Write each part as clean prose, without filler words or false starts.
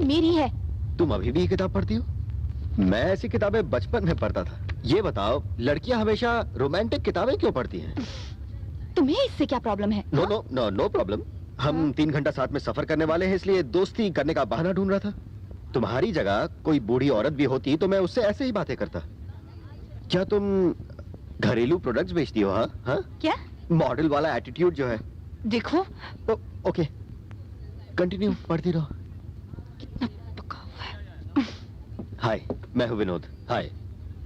मेरी है। तुम अभी भी ये किताब पढ़ती हो? मैं ऐसी किताबें बचपन में पढ़ता था। ये बताओ, लड़कियां हमेशा रोमांटिक किताबें क्यों पढ़ती हैं? तुम्हें इससे क्या प्रॉब्लम है? No no no no problem. हम 3 घंटा साथ में सफर करने वाले हैं, इसलिए दोस्ती करने का बहाना ढूंढ रहा था। तुम्हारी जगह कोई बूढ़ी औरत भी होती तो मैं उससे ऐसे ही बातें करता। क्या तुम घरेलू प्रोडक्ट्स बेचती हो? हाँ हाँ। क्या? मॉडल वाला एटीट्यूड जो है। देखो। ओके, कंटिन्यू, पढ़ती रहो। कितना पका हुआ है। हाय, मैं हूँ विनोद। हाय,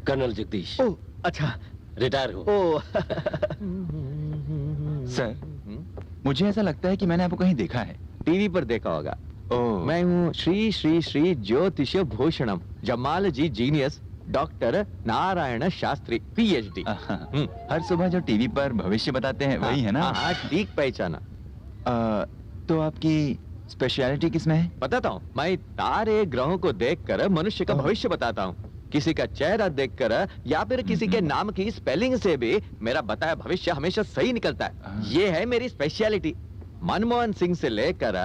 कर्नल जगदीश। ओह अच्छा, रिटायर हूँ। ओह सर, मुझे ऐसा लगता है कि मैंने आपको कहीं देखा है। टीवी पर देखा होगा। ओह, मैं हूँ श्री श्री श्री ज्योतिष भूषणम Jamal ji genius doctor Narayan Shastri PhD। हर सुबह जो टीवी पर भविष्य बताते हैं वही है ना? हाँ, ठीक पहचाना। तो आपकी स्पेशलिटी किसमें है? बताता हूँ, मैं तारे ग्रहों को देखकर मनुष्य का भविष्य बताता हूँ। किसी का चेहरा देखकर या फिर किसी के नाम की स्पेलिंग से भी मेरा बताया भविष्य हमेशा सही निकलता है। ये है मेरी स्पेशलिटी। मनमोहन सिंह से लेकर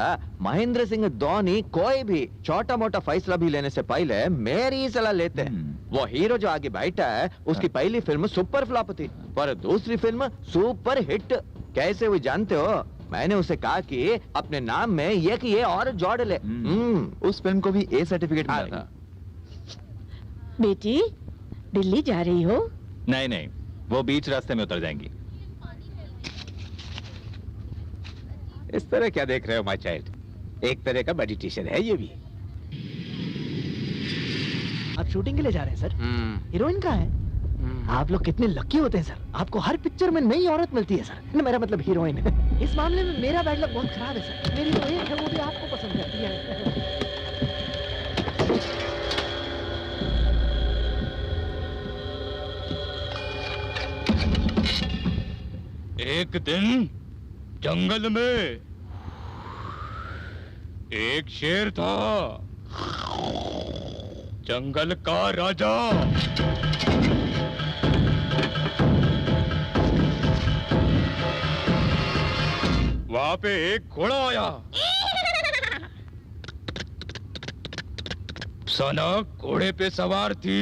महेंद्र सिंह धोनी कोई भी छोटा मोटा फैसला भी लेने से पहले मेरी सलाह लेते हैं। वो हीरो जो आगे बैठा है उसकी पहली फिल्म सुपर फ्लॉप थी, पर दूसरी फिल्म सुपर हिट। कैसे हुई जानते हो? मैंने उसे कहा कि अपने नाम में एक ये और जोड़ ले। उस फिल्म को भी A सर्टिफिकेट मिला था। बेटी, दिल्ली जा रही हो? नहीं नहीं, वो बीच रास्ते में उतर जाएंगी। इस तरह क्या देख रहे हो माय चाइल्ड? एक तरह का मेडिटेशन है ये भी। आप शूटिंग के लिए जा रहे हैं सर? हीरोइन कहाँ है? आप लोग कितने लकी होते हैं सर, आपको हर पिक्चर में नई औरत मिलती है सर। मेरा मतलब हीरोइन। इस मामले में मेरा बैड लक बहुत खराब है सर। मेरी तो एक है, वो भी आपको पसंद करती है। एक दिन जंगल में एक शेर था, जंगल का राजा। वहां पे एक घोड़ा आया। सना घोड़े पे सवार थी।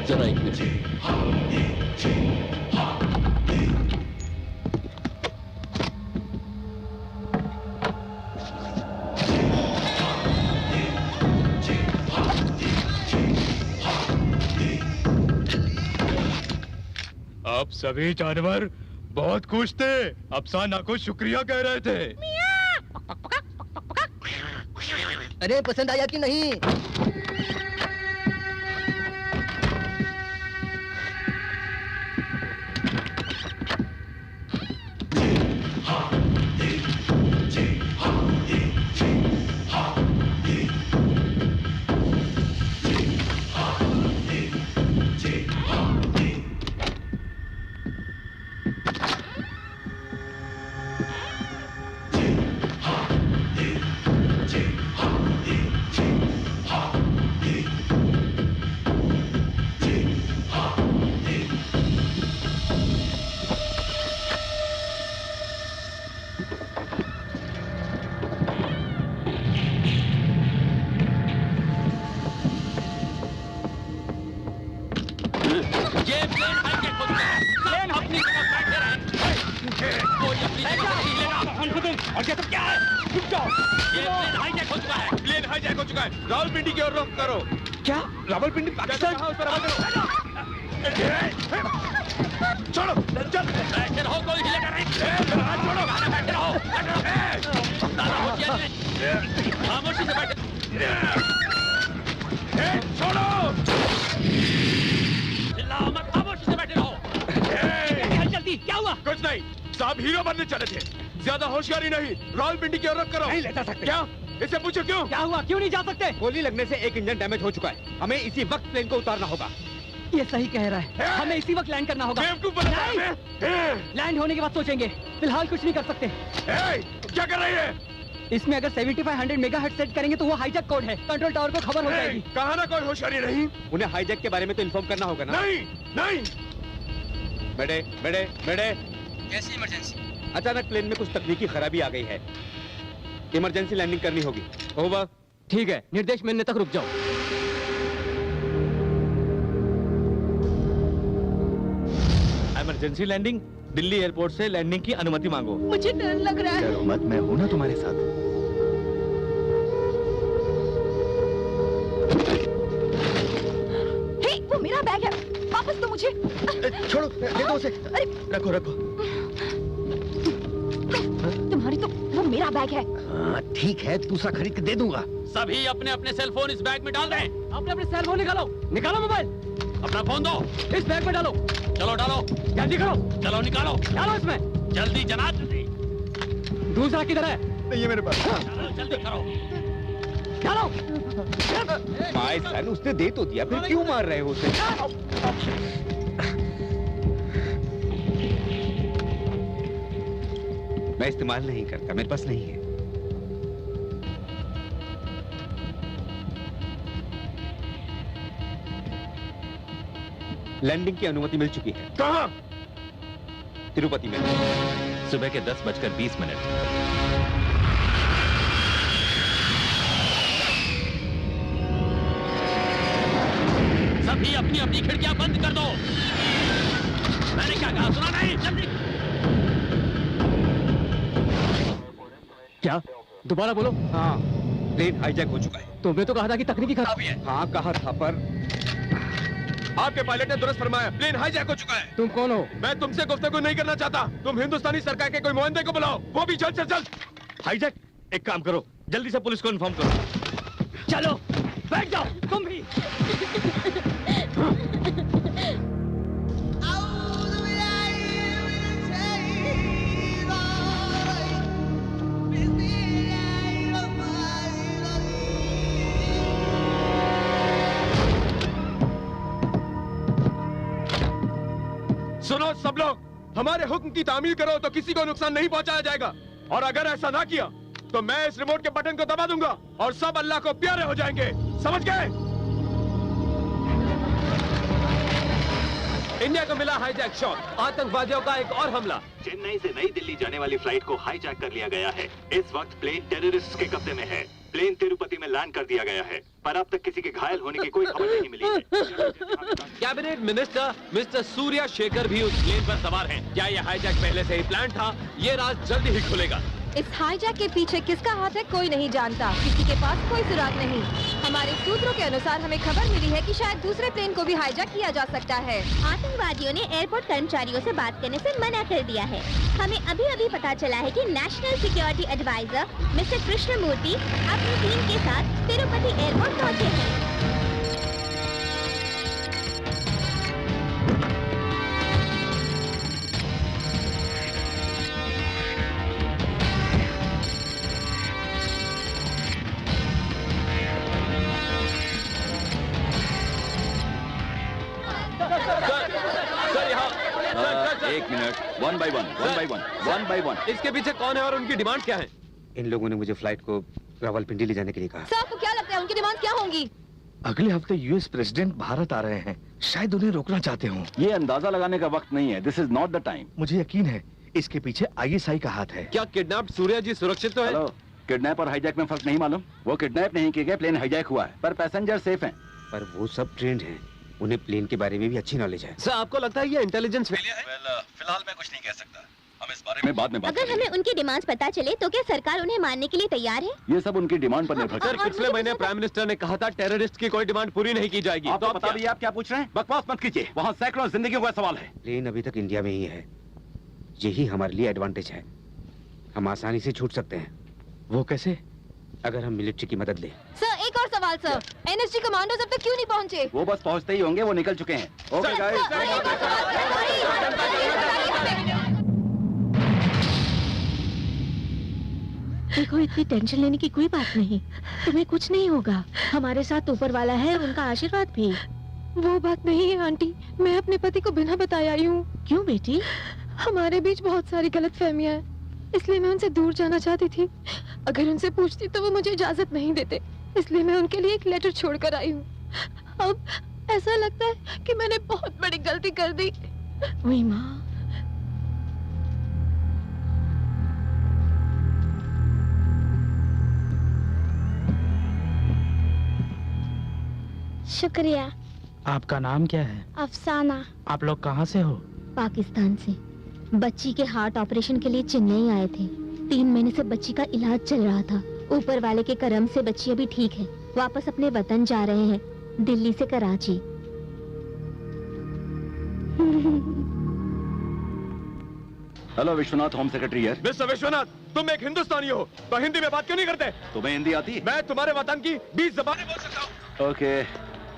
जरा एक मिनट। अब सभी जानवर बहुत खुश थे। अफसाना को शुक्रिया कह रहे थे। अरे पसंद आया कि नहीं? रावलपिंडी की ओर रुख करो। क्या? रावलपिंडी पाकिस्तान? छोड़ो, चल। बैठे रहो, कोई हिलेगा नहीं। हाथ छोड़ो, बैठे रहो, खामोशी से बैठे। छोड़ो, चिल्लाओ मत, खामोशी से बैठे रहो। जल्दी, क्या हुआ? कुछ नहीं, साहब हीरो बनने चले थे। ज्यादा होशियारी नहीं, रावलपिंडी की ओर रुख करो। नहीं ले जा सकते। क्या? इससे पूछो क्यों? क्या हुआ, क्यों नहीं जा सकते? गोली लगने से एक इंजन डैमेज हो चुका है। हमें इसी वक्त प्लेन को उतारना होगा। ये सही कह रहा है, हमें इसी वक्त लैंड करना होगा। लैंड होने के बाद सोचेंगे, फिलहाल कुछ नहीं कर सकते। क्या कर रही है? इसमें अगर 7500 मेगाहर्ट्ज सेट करेंगे तो वो हाईजैक कोड है, कंट्रोल टावर को खबर हो जाएगी। कहा ना कोई होशियारी नहीं। उन्हें हाईजैक के बारे में तो इन्फॉर्म करना होगा ना? नहीं नहीं। मैडे मैडे मैडे। कैसी इमरजेंसी? अचानक प्लेन में कुछ तकनीकी खराबी आ गई है, इमरजेंसी लैंडिंग करनी होगी। ओवर। ठीक है, निर्देश मिलने तक रुक जाओ। इमरजेंसी लैंडिंग, दिल्ली एयरपोर्ट से लैंडिंग की अनुमति मांगो। मुझे डर लग रहा है। डरो मत, मैं हूं ना तुम्हारे साथ। हे, वो मेरा बैग है, वापस दो मुझे। छोड़ो, दे दो उसे। अरे रखो रखो। तुम्हारी तो वो मेरा बैग है। हाँ ठीक है, दूसरा खरीद के दे दूंगा। सभी अपने अपने सेल फोन इस बैग में डाल दें। अपने अपने सेल फोन निकालो, निकालो मोबाइल। अपना फोन दो, इस बैग में डालो। चलो डालो, जल्दी करो। चलो निकालो, डालो इसमें। जल्दी जनाब, जल्दी। दूसरा किधर है? नहीं है मेरे पास। चलो जल्दी करो, डालो। माय सन, उसने दे तो दिया, फिर क्यों मार रहे हो उसे? मैं इस्तेमाल नहीं करता, मेरे पास नहीं है। लैंडिंग की अनुमति मिल चुकी है। कहाँ? तिरुपति में। सुबह के 10:20। सभी अपनी अपनी खिड़कियां बंद कर दो। मैंने क्या कहा, सुना नहीं? जल्दी। क्या? दोबारा बोलो। हाँ, प्लेन हाईजैक हो चुका है। तुमने तो कहा था कि तकनीकी खराबी है। हाँ कहा था, पर आपके पायलट ने दुरुस्त फरमाया, प्लेन हाईजैक हो चुका है। तुम कौन हो? मैं तुमसे गुफ्तगू नहीं करना चाहता। तुम हिंदुस्तानी सरकार के कोई नुमाइंदे को बुलाओ, वो भी जल्द से जल्द। हाईजैक, एक काम करो, जल्दी से पुलिस को इन्फॉर्म करो। चलो बैठ जाओ, तुम भी। सुनो सब लोग, हमारे हुक्म की तामील करो तो किसी को नुकसान नहीं पहुंचाया जाएगा, और अगर ऐसा ना किया तो मैं इस रिमोट के बटन को दबा दूंगा और सब अल्लाह को प्यारे हो जाएंगे। समझ गए? इंडिया को मिला हाईजैक शॉट, आतंकवादियों का एक और हमला। चेन्नई से नई दिल्ली जाने वाली फ्लाइट को हाईजैक कर लिया गया है। इस वक्त प्लेन टेररिस्ट के कब्जे में है। प्लेन तिरुपति में लैंड कर दिया गया है, पर अब तक किसी के घायल होने की कोई खबर नहीं मिली है। Cabinet minister mister Surya Shekhar भी उस प्लेन पर सवार हैं। क्या यह हाईजैक पहले से ही प्लान था? ये राज जल्दी ही खुलेगा। इस हाईजैक के पीछे किसका हाथ है कोई नहीं जानता, किसी के पास कोई सुराग नहीं। हमारे सूत्रों के अनुसार हमें खबर मिली है कि शायद दूसरे प्लेन को भी हाईजैक किया जा सकता है। आतंकवादियों ने एयरपोर्ट कर्मचारियों से बात करने से मना कर दिया है। हमें अभी अभी पता चला है कि national security adviser mister Krishnamurthy अपनी टीम के साथ तिरुपति एयरपोर्ट पहुंचे हैं। एक मिनट, वन बाय वन। इसके पीछे कौन है और उनकी डिमांड क्या है? इन लोगों ने मुझे फ्लाइट को रावलपिंडी ले जाने के लिए कहा। सर आपको क्या लगता है उनकी डिमांड क्या होंगी? अगले हफ्ते यूएस प्रेसिडेंट भारत आ रहे हैं, शायद उन्हें रोकना चाहते हो। ये अंदाजा लगाने का वक्त नहीं है। This is not the time. मुझे यकीन है इसके पीछे आईएसआई का हाथ है। क्या किडनैप्ड सूर्या जी सुरक्षित तो है? हेलो, किडनैप और हाईजैक में फर्क नहीं मालूम? वो किडनैप नहीं किए गए, प्लेन हाईजैक हुआ है, पर पैसेंजर सेफ हैं। पर वो सब ट्रेंड हैं, उन्हें प्लेन के बारे में भी अच्छी नॉलेज है। सर आपको लगता है ये इंटेलिजेंस फेलियर है? फिलहाल मैं कुछ नहीं कह सकता, हम इस बारे में बाद में बात अगर हमें उनकी डिमांड्स पता चले तो क्या सरकार उन्हें मानने के लिए तैयार है? ये सब उनकी डिमांड पर निर्भर सर करता है। पिछले महीने प्राइम मिनिस्टर ने कहा था टेररिस्ट की कोई डिमांड पूरी नहीं की जाएगी। आपको तो बता दिया, आप क्या पूछ रहे हैं? बकवास मत कीजिए, वहाँ सैकड़ों जिंदगियों का सवाल है। प्लेन अभी तक इंडिया में ही है, यही हमारे लिए एडवांटेज है। हम आसानी से छूट सकते हैं। वो कैसे? अगर हम मिलिट्री की मदद लें। सर एक और सवाल सर, एनएसजी कमांडोज अब तक क्यों नहीं पहुंचे? वो बस पहुंचते ही होंगे, वो निकल चुके हैं। Okay guys. देखो इतनी टेंशन लेने की कोई बात नहीं, तुम्हें कुछ नहीं होगा। हमारे साथ ऊपर वाला है, उनका आशीर्वाद भी। वो बात नहीं है आंटी, मैं अपने पति को बिना बताए आई हूँ। क्यों बेटी? हमारे बीच बहुत सारी गलतफहमियां हैं, इसलिए मैं उनसे दूर जाना चाहती थी। अगर उनसे पूछती तो वो मुझे इजाजत नहीं देते, इसलिए मैं उनके लिए एक लेटर छोड़कर आई हूँ। अब ऐसा लगता है कि मैंने बहुत बड़ी गलती कर दी। वही माँ, शुक्रिया। आपका नाम क्या है? अफसाना। आप लोग कहाँ से हो? पाकिस्तान से। बच्ची के हार्ट ऑपरेशन के लिए चेन्नई आए थे। 3 महीने से बच्ची का इलाज चल रहा था। ऊपर वाले के करम से बच्ची अभी ठीक है। वापस अपने वतन जा रहे हैं, दिल्ली से Karachi. Hello Vishwanath, home secretary है। मिस्टर विश्वनाथ, तुम एक हिंदुस्तानी हो तो हिंदी में बात क्यों नहीं करते? तुम्हें हिंदी आती है? मैं तुम्हारे वतन की 20 ज़बानें बोल सकता हूँ। ओके,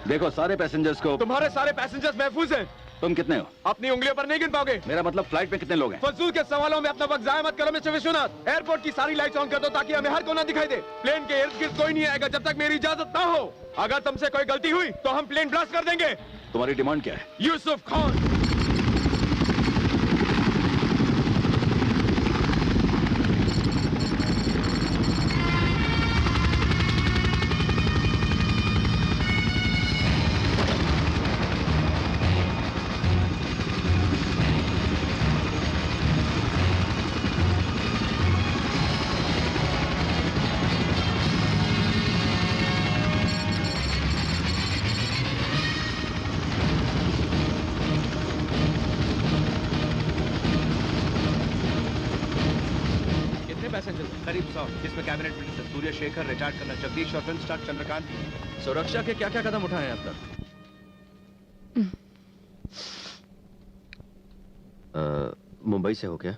देखो सारे पैसेंजर्स को। तुम्हारे सारे पैसेंजर्स महफूज हैं। तुम कितने हो? अपनी उंगलियों पर नहीं गिन पाओगे। मेरा मतलब फ्लाइट में कितने लोग हैं? फजूल के सवालों में अपना वक्त जाया मत करो मिस्टर विश्वनाथ। एयरपोर्ट की सारी लाइट्स ऑन कर दो ताकि हमें हर कोना दिखाई दे। प्लेन के इर्द गिर्द कोई नहीं आएगा जब तक मेरी इजाजत ना हो। अगर तुमसे कोई गलती हुई तो हम प्लेन ब्लास्ट कर देंगे। तुम्हारी डिमांड क्या है? यूसुफ खान। करीब 100, जिसमें cabinet minister Surya Shekhar, retired colonel Jagdish और फिल्म स्टार चंद्रकांत। सुरक्षा के क्या क्या कदम उठाए हैं अब तक? मुंबई से हो क्या?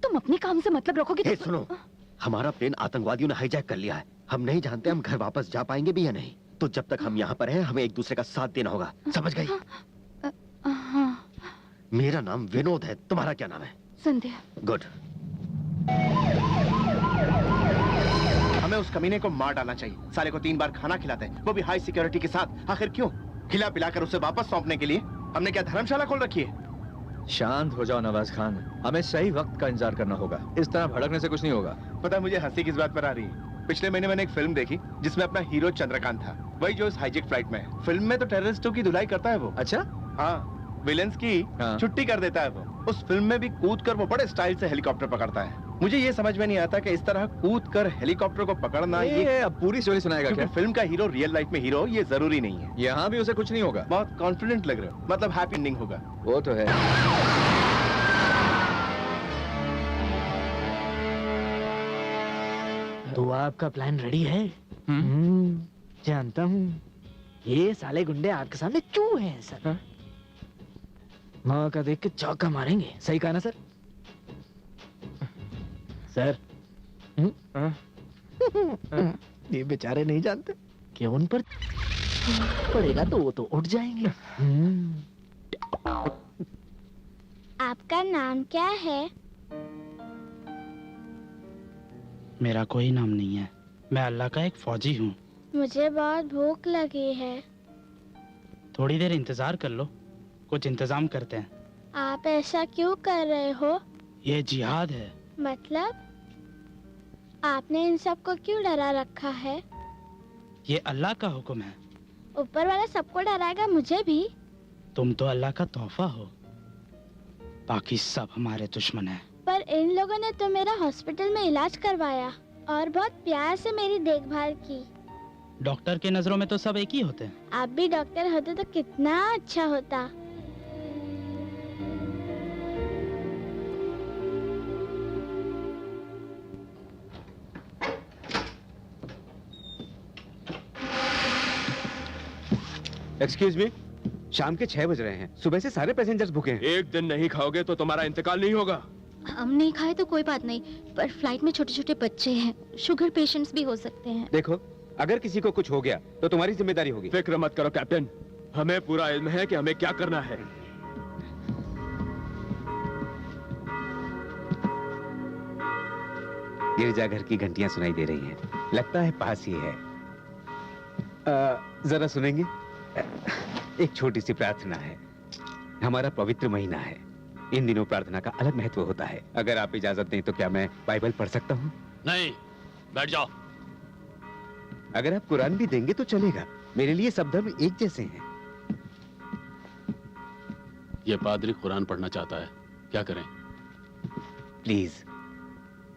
तुम अपने काम से मतलब रखोगे तो... सुनो, हमारा प्लेन आतंकवादियों ने हाईजैक कर लिया है। हम नहीं जानते हम घर वापस जा पाएंगे भी या नहीं। तो जब तक हम यहाँ पर हैं, हमें एक दूसरे का साथ देना होगा। समझ गई? मेरा नाम विनोद है। तुम्हारा क्या नाम है? संध्या। गुड। हमें उस कमीने को मार डालना चाहिए। साले को 3 बार खाना खिलाते हैं, वो भी हाई सिक्योरिटी के साथ। आखिर क्यों? खिला पिलाकर उसे वापस सौंपने के लिए। हमने क्या धर्मशाला खोल रखी है? शांत हो जाओ नवाज खान, हमें सही वक्त का इंतजार करना होगा। इस तरह भड़कने से कुछ नहीं होगा। पता है मुझे हंसी किस बात पर आ रही है? पिछले महीने मैंने एक फिल्म देखी जिसमें अपना हीरो चंद्रकांत था, वही जो इस हाईजेक फ्लाइट में है। फिल्म में तो टेररिस्टों की धुलाई करता है वो। अच्छा? हाँ, विलेंस की छुट्टी कर देता है वो। उस फिल्म में भी कूद कर वो बड़े स्टाइल से हेलीकॉप्टर पकड़ता है। मुझे ये समझ में नहीं आता कि इस तरह कूद कर हेलीकॉप्टर को पकड़ना ये अब पूरी स्टोरी सुनाएगा क्या? फिल्म का हीरो रियल लाइफ में हीरो ये जरूरी नहीं है। यहाँ भी उसे कुछ नहीं होगा। बहुत कॉन्फिडेंट लग रहे हो, मतलब हैप्पी एंडिंग होगा। वो तो है। तो आपका प्लान रेडी है? जानता हूँ। ये साले गुंडे आपके सामने चू हैं सर। मौका देख के चौका मारेंगे। सही कहा ना सर? सर ये बेचारे नहीं जानते कि उन पर पड़ेगा तो वो तो उठ जाएंगे। आपका नाम क्या है? मेरा कोई नाम नहीं है, मैं अल्लाह का एक फौजी हूँ। मुझे बहुत भूख लगी है। थोड़ी देर इंतजार कर लो, कुछ इंतजाम करते हैं। आप ऐसा क्यों कर रहे हो? ये जिहाद है। मतलब? आपने इन सबको क्यों डरा रखा है? ये अल्लाह का हुक्म है। ऊपर वाला सबको डराएगा, मुझे भी। तुम तो अल्लाह का तोहफा हो, बाकी सब हमारे दुश्मन हैं। पर इन लोगों ने तो मेरा हॉस्पिटल में इलाज करवाया और बहुत प्यार से मेरी देखभाल की। डॉक्टर के नजरों में तो सब एक ही होते हैं। आप भी डॉक्टर होते तो कितना अच्छा होता। एक्सक्यूज मी, शाम के 6 बज रहे हैं। सुबह से सारे पैसेंजर्स भूखे हैं। एक दिन नहीं खाओगे तो तुम्हारा इंतकाल नहीं होगा। हम नहीं खाए तो कोई बात नहीं, पर फ्लाइट में छोटे छोटे बच्चे हैं, शुगर पेशेंट्स भी हो सकते हैं। देखो, अगर किसी को कुछ हो गया तो तुम्हारी जिम्मेदारी होगी। फिक्र मत करो कैप्टन, हमें पूरा इल्म है कि हमें क्या करना है। गिरजाघर की घंटियां सुनाई दे रही हैं, लगता है पास ही है। जरा सुनेंगे? एक छोटी सी प्रार्थना है। हमारा पवित्र महीना है, इन दिनों प्रार्थना का अलग महत्व होता है। अगर आप इजाजत दें तो क्या मैं बाइबल पढ़ सकता हूँ? नहीं, बैठ जाओ। अगर आप कुरान भी देंगे तो चलेगा, मेरे लिए सब धर्म एक जैसे हैं। ये पादरी कुरान पढ़ना चाहता है, क्या करें? प्लीज।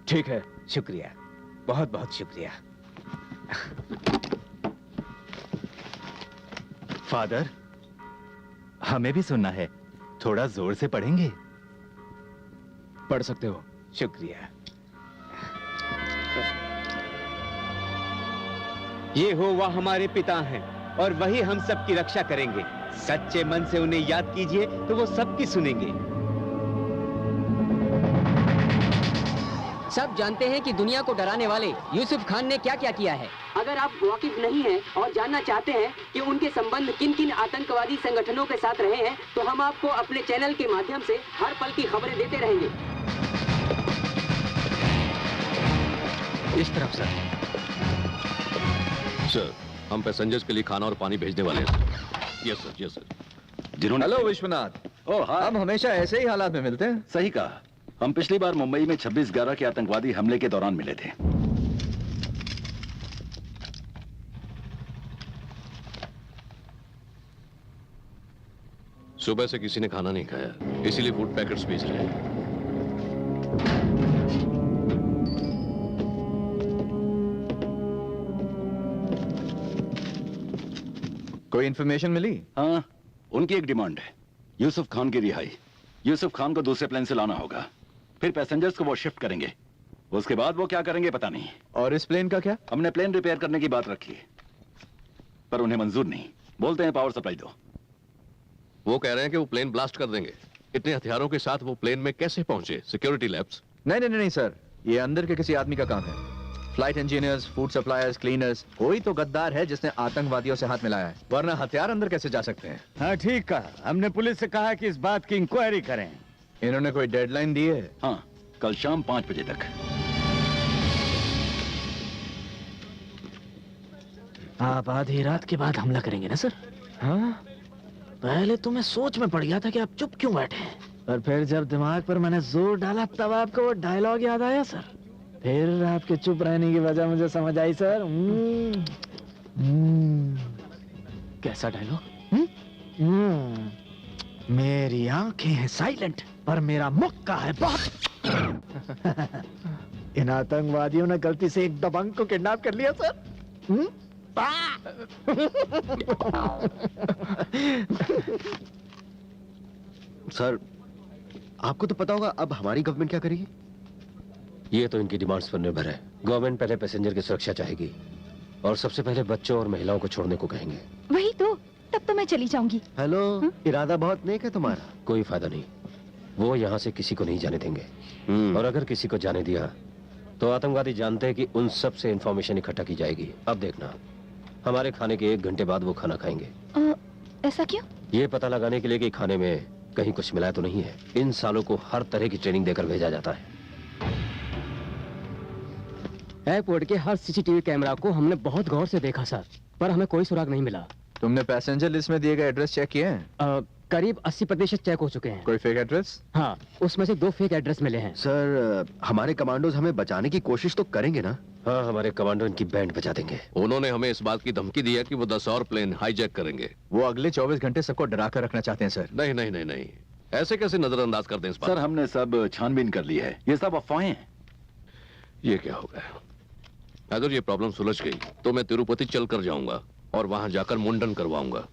ठीक है, शुक्रिया, बहुत बहुत शुक्रिया। फादर, हमें भी सुनना है, थोड़ा जोर से पढ़ेंगे? पढ़ सकते हो। शुक्रिया। ये हो वह हमारे पिता हैं और वही हम सबकी रक्षा करेंगे। सच्चे मन से उन्हें याद कीजिए तो वो सबकी सुनेंगे। सब जानते हैं कि दुनिया को डराने वाले यूसुफ खान ने क्या क्या किया है। अगर आप वाकिफ नहीं हैं और जानना चाहते हैं कि उनके संबंध किन किन आतंकवादी संगठनों के साथ रहे हैं, तो हम आपको अपने चैनल के माध्यम से हर पल की खबरें देते रहेंगे। इस तरफ सर, हम पैसेंजर्स के लिए खाना और पानी भेजने वाले हैं। Yes sir, yes sir. जिन्होंने हेलो विश्वनाथ। ओह हाँ, हम हमेशा ऐसे ही हालात में मिलते हैं। सही कहा। हम पिछली बार मुंबई में 26/11 के आतंकवादी हमले के दौरान मिले थे। सुबह से किसी ने खाना नहीं खाया, इसीलिए फूड पैकेट्स भेज रहे हैं। कोई इन्फॉर्मेशन मिली? हाँ, उनकी एक डिमांड है, यूसुफ खान की रिहाई। यूसुफ खान को दूसरे प्लेन से लाना होगा, फिर पैसेंजर्स को वो शिफ्ट करेंगे। उसके बाद वो क्या करेंगे पता नहीं। और इस प्लेन का क्या? हमने प्लेन रिपेयर करने की बात रखी है, पर उन्हें मंजूर नहीं। बोलते हैं पावर सप्लाई दो। वो कह रहे हैं कि वो प्लेन ब्लास्ट कर देंगे। इतने हथियारों के साथ वो प्लेन में कैसे पहुंचे? Security labs? नहीं नहीं नहीं सर, ये अंदर के किसी आदमी का काम है। Flight engineers, food suppliers, cleaners, कोई तो गद्दार है जिसने आतंकवादियों से हाथ मिलाया है, वरना हथियार अंदर कैसे जा सकते हैं? हाँ ठीक कहा। हमने पुलिस से कहा कि इस बात की इंक्वायरी करें। इन्होंने कोई डेडलाइन दी है? हाँ, कल शाम 5 बजे तक। आप आधी रात के बाद हमला करेंगे ना सर? हाँ, पहले तो मैं सोच में पड़ गया था कि आप चुप क्यों बैठे हैं, और फिर जब दिमाग पर मैंने जोर डाला तब आपको वो डायलॉग याद आया सर। फिर आपके चुप रहने की वजह मुझे समझ आई सर। कैसा डायलॉग? मेरी आंखें हैं साइलेंट, पर मेरा मुक्का है बहुत। इन आतंकवादियों ने गलती से एक दबंग को किडनैप कर लिया सर। सर, आपको तो पता होगा अब हमारी गवर्नमेंट क्या करेगी? ये तो इनकी डिमांड्स पर निर्भर है। गवर्नमेंट पहले पैसेंजर की सुरक्षा चाहेगी और सबसे पहले बच्चों और महिलाओं को छोड़ने को कहेंगे। वही तो, तब तो मैं चली जाऊंगी। हेलो, इरादा बहुत नेक है तुम्हारा। कोई फायदा नहीं, वो यहाँ से किसी को नहीं जाने देंगे। और अगर किसी को जाने दिया तो आतंकवादी जानते हैं कि उन सब से इंफॉर्मेशन इकट्ठा की जाएगी। अब देखना, हमारे खाने के 1 घंटे बाद वो खाना खाएंगे। ऐसा क्यों? ये पता लगाने के लिए कि खाने में कहीं कुछ मिलाया तो नहीं है। इन सालों को हर तरह की ट्रेनिंग देकर भेजा जाता है। एयरपोर्ट के हर सीसीटीवी कैमरा को हमने बहुत गौर से देखा सर, पर हमें कोई सुराग नहीं मिला। तुमने पैसेंजर लिस्ट में दिए गए एड्रेस चेक किए हैं? करीब 80% चेक हो चुके हैं। कोई फेक एड्रेस? हाँ, उसमें से 2 फेक एड्रेस मिले हैं। सर, हमारे कमांडोज हमें बचाने की कोशिश तो करेंगे ना? हाँ, हमारे कमांडो इनकी बैंड बजा देंगे। उन्होंने हमें इस बात की धमकी दी है कि वो 10 और प्लेन हाईजैक करेंगे। वो अगले 24 घंटे सबको डरा कर रखना चाहते हैं सर। नहीं नहीं नहीं नहीं, ऐसे कैसे नजरअंदाज कर दें इस बात? सर, हमने सब छानबीन कर ली है, ये सब अफवाहें हैं। ये क्या हो गया? अगर ये प्रॉब्लम सुलझ गई तो मैं तिरुपति चल कर जाऊंगा और वहां जाकर मुंडन करवाऊंगा।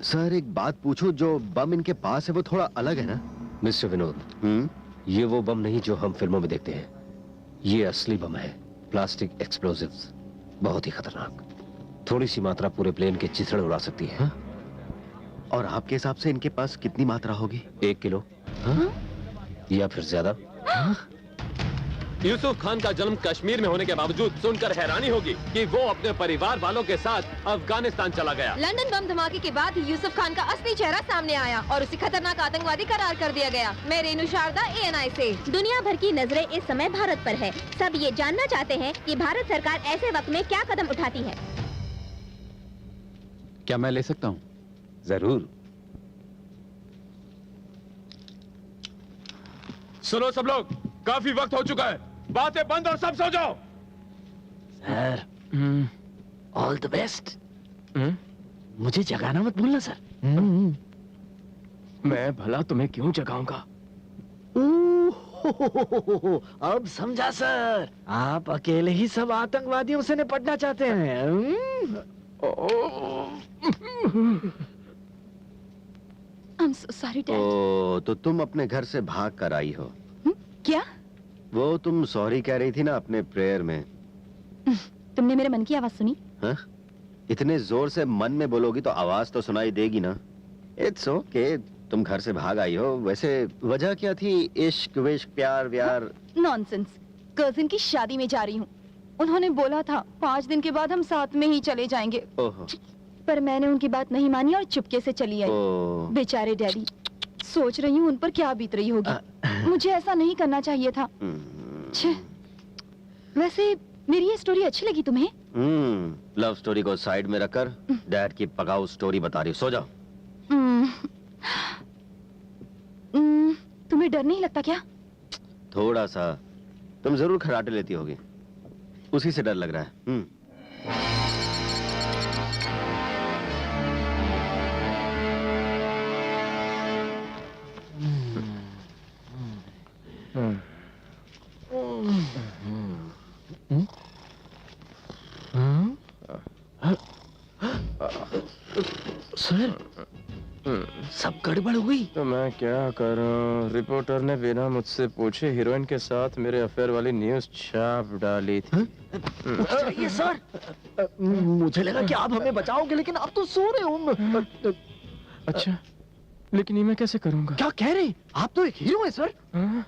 सर, एक बात पूछूं, जो बम इनके पास है वो थोड़ा अलग है ना? मिस्टर विनोद, ये वो बम नहीं जो हम फिल्मों में देखते हैं। ये असली बम है, प्लास्टिक एक्सप्लोजिव्स, बहुत ही खतरनाक। थोड़ी सी मात्रा पूरे प्लेन के चिथड़े उड़ा सकती है। हाँ? और आपके हिसाब से इनके पास कितनी मात्रा होगी? 1 किलो। हाँ? या फिर ज्यादा। हाँ? यूसुफ खान का जन्म कश्मीर में होने के बावजूद सुनकर हैरानी होगी कि वो अपने परिवार वालों के साथ अफगानिस्तान चला गया। लंदन बम धमाके के बाद ही यूसुफ खान का असली चेहरा सामने आया और उसे खतरनाक आतंकवादी करार कर दिया गया। मैं रेनू शारदा, ANI से। दुनिया भर की नजरें इस समय भारत पर है। सब ये जानना चाहते हैं कि भारत सरकार ऐसे वक्त में क्या कदम उठाती है। क्या मैं ले सकता हूँ? जरूर। सुनो सब लोग, काफी वक्त हो चुका है, बातें बंद और सब सो जाओ। Sir, all the best. मुझे जगाना मत भूलना सर। मैं भला तुम्हें क्यों जगाऊंगा? अब समझा सर, आप अकेले ही सब आतंकवादियों से निपटना चाहते हैं। I'm so sorry, Dad. ओ, तो तुम अपने घर से भाग कर आई हो? क्या? वो तुम सॉरी कह रही थी ना अपने प्रेयर में। तुमने मेरे मन की आवाज सुनी? हाँ? इतने जोर से मन में बोलोगी तो आवाज तो सुनाई देगी ना। इट्स ओके, तुम घर से भाग आई हो। वैसे वजह क्या थी? इश्क विश्क प्यार व्यार? नॉनसेंस। कजिन की शादी में जा रही हूँ। उन्होंने बोला था 5 दिन के बाद हम साथ में ही चले जाएंगे। ओहो। पर मैंने उनकी बात नहीं मानी और चुपके से चली आई। बेचारे डैडी। सोच रही हूँ उन पर क्या बीत रही होगी। मुझे ऐसा नहीं करना चाहिए था। छे। वैसे मेरी ये स्टोरी अच्छी लगी तुम्हें? लव स्टोरी को साइड में रखकर डैड की पकाऊ स्टोरी बता रही। सो जाओ। तुम्हें डर नहीं लगता क्या? थोड़ा सा। तुम जरूर खर्राटे लेती होगी, उसी से डर लग रहा है। सर, सब गड़बड़ हुई। तो मैं क्या करूं? रिपोर्टर ने बिना मुझसे पूछे हीरोइन के साथ मेरे अफेयर वाली न्यूज़ छाप डाली थी। ये सर, मुझे लगा कि आप हमें बचाओगे, लेकिन आप तो सो रहे हो। अच्छा, लेकिन ये मैं कैसे करूंगा? क्या कह रहे? आप तो एक हीरो हैं सर।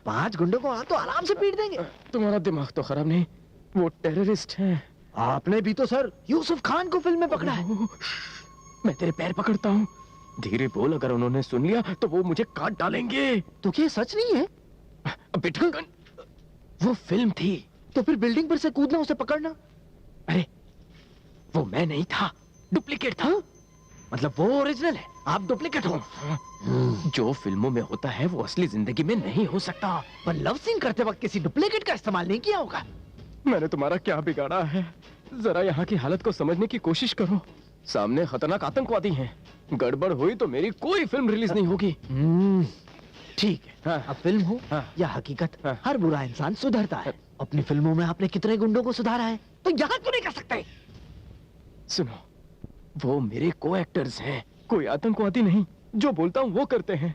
5 गुंडों को आप तो आराम से पीट देंगे। तुम्हारा दिमाग तो खराब नहीं, वो टेररिस्ट हैं। आपने भी तो सर यूसुफ खान को फिल्म में पकड़ा है। मैं तेरे पैर पकड़ता हूँ, धीरे बोल। अगर उन्होंने सुन लिया तो वो मुझे काट डालेंगे। तो क्या सच नहीं है? बेटा, वो फिल्म थी। तो फिर बिल्डिंग पर से कूदना, उसे पकड़ना? अरे वो मैं नहीं था, डुप्लीकेट था। मतलब वो ओरिजिनल है, आप डुप्लीकेट हो। जो फिल्मों में होता है वो असली जिंदगी में नहीं हो सकता। पर लव सीन करते वक्त किसी डुप्लीकेट का इस्तेमाल नहीं किया होगा। मैंने तुम्हारा क्या बिगाड़ा है? जरा यहाँ की हालत को समझने की कोशिश करो। सामने खतरनाक आतंकवादी हैं। गड़बड़ हुई तो मेरी कोई फिल्म रिलीज नहीं होगी। ठीक है। हाँ। अब फिल्म हो या हकीकत, हर बुरा इंसान सुधरता है। अपनी फिल्मों में आपने कितने गुंडों को सुधारा है, तो यहाँ क्यों नहीं कर सकते? सुनो, वो मेरे को एक्टर्स हैं, कोई आतंकवादी नहीं। जो बोलता हूँ वो करते हैं।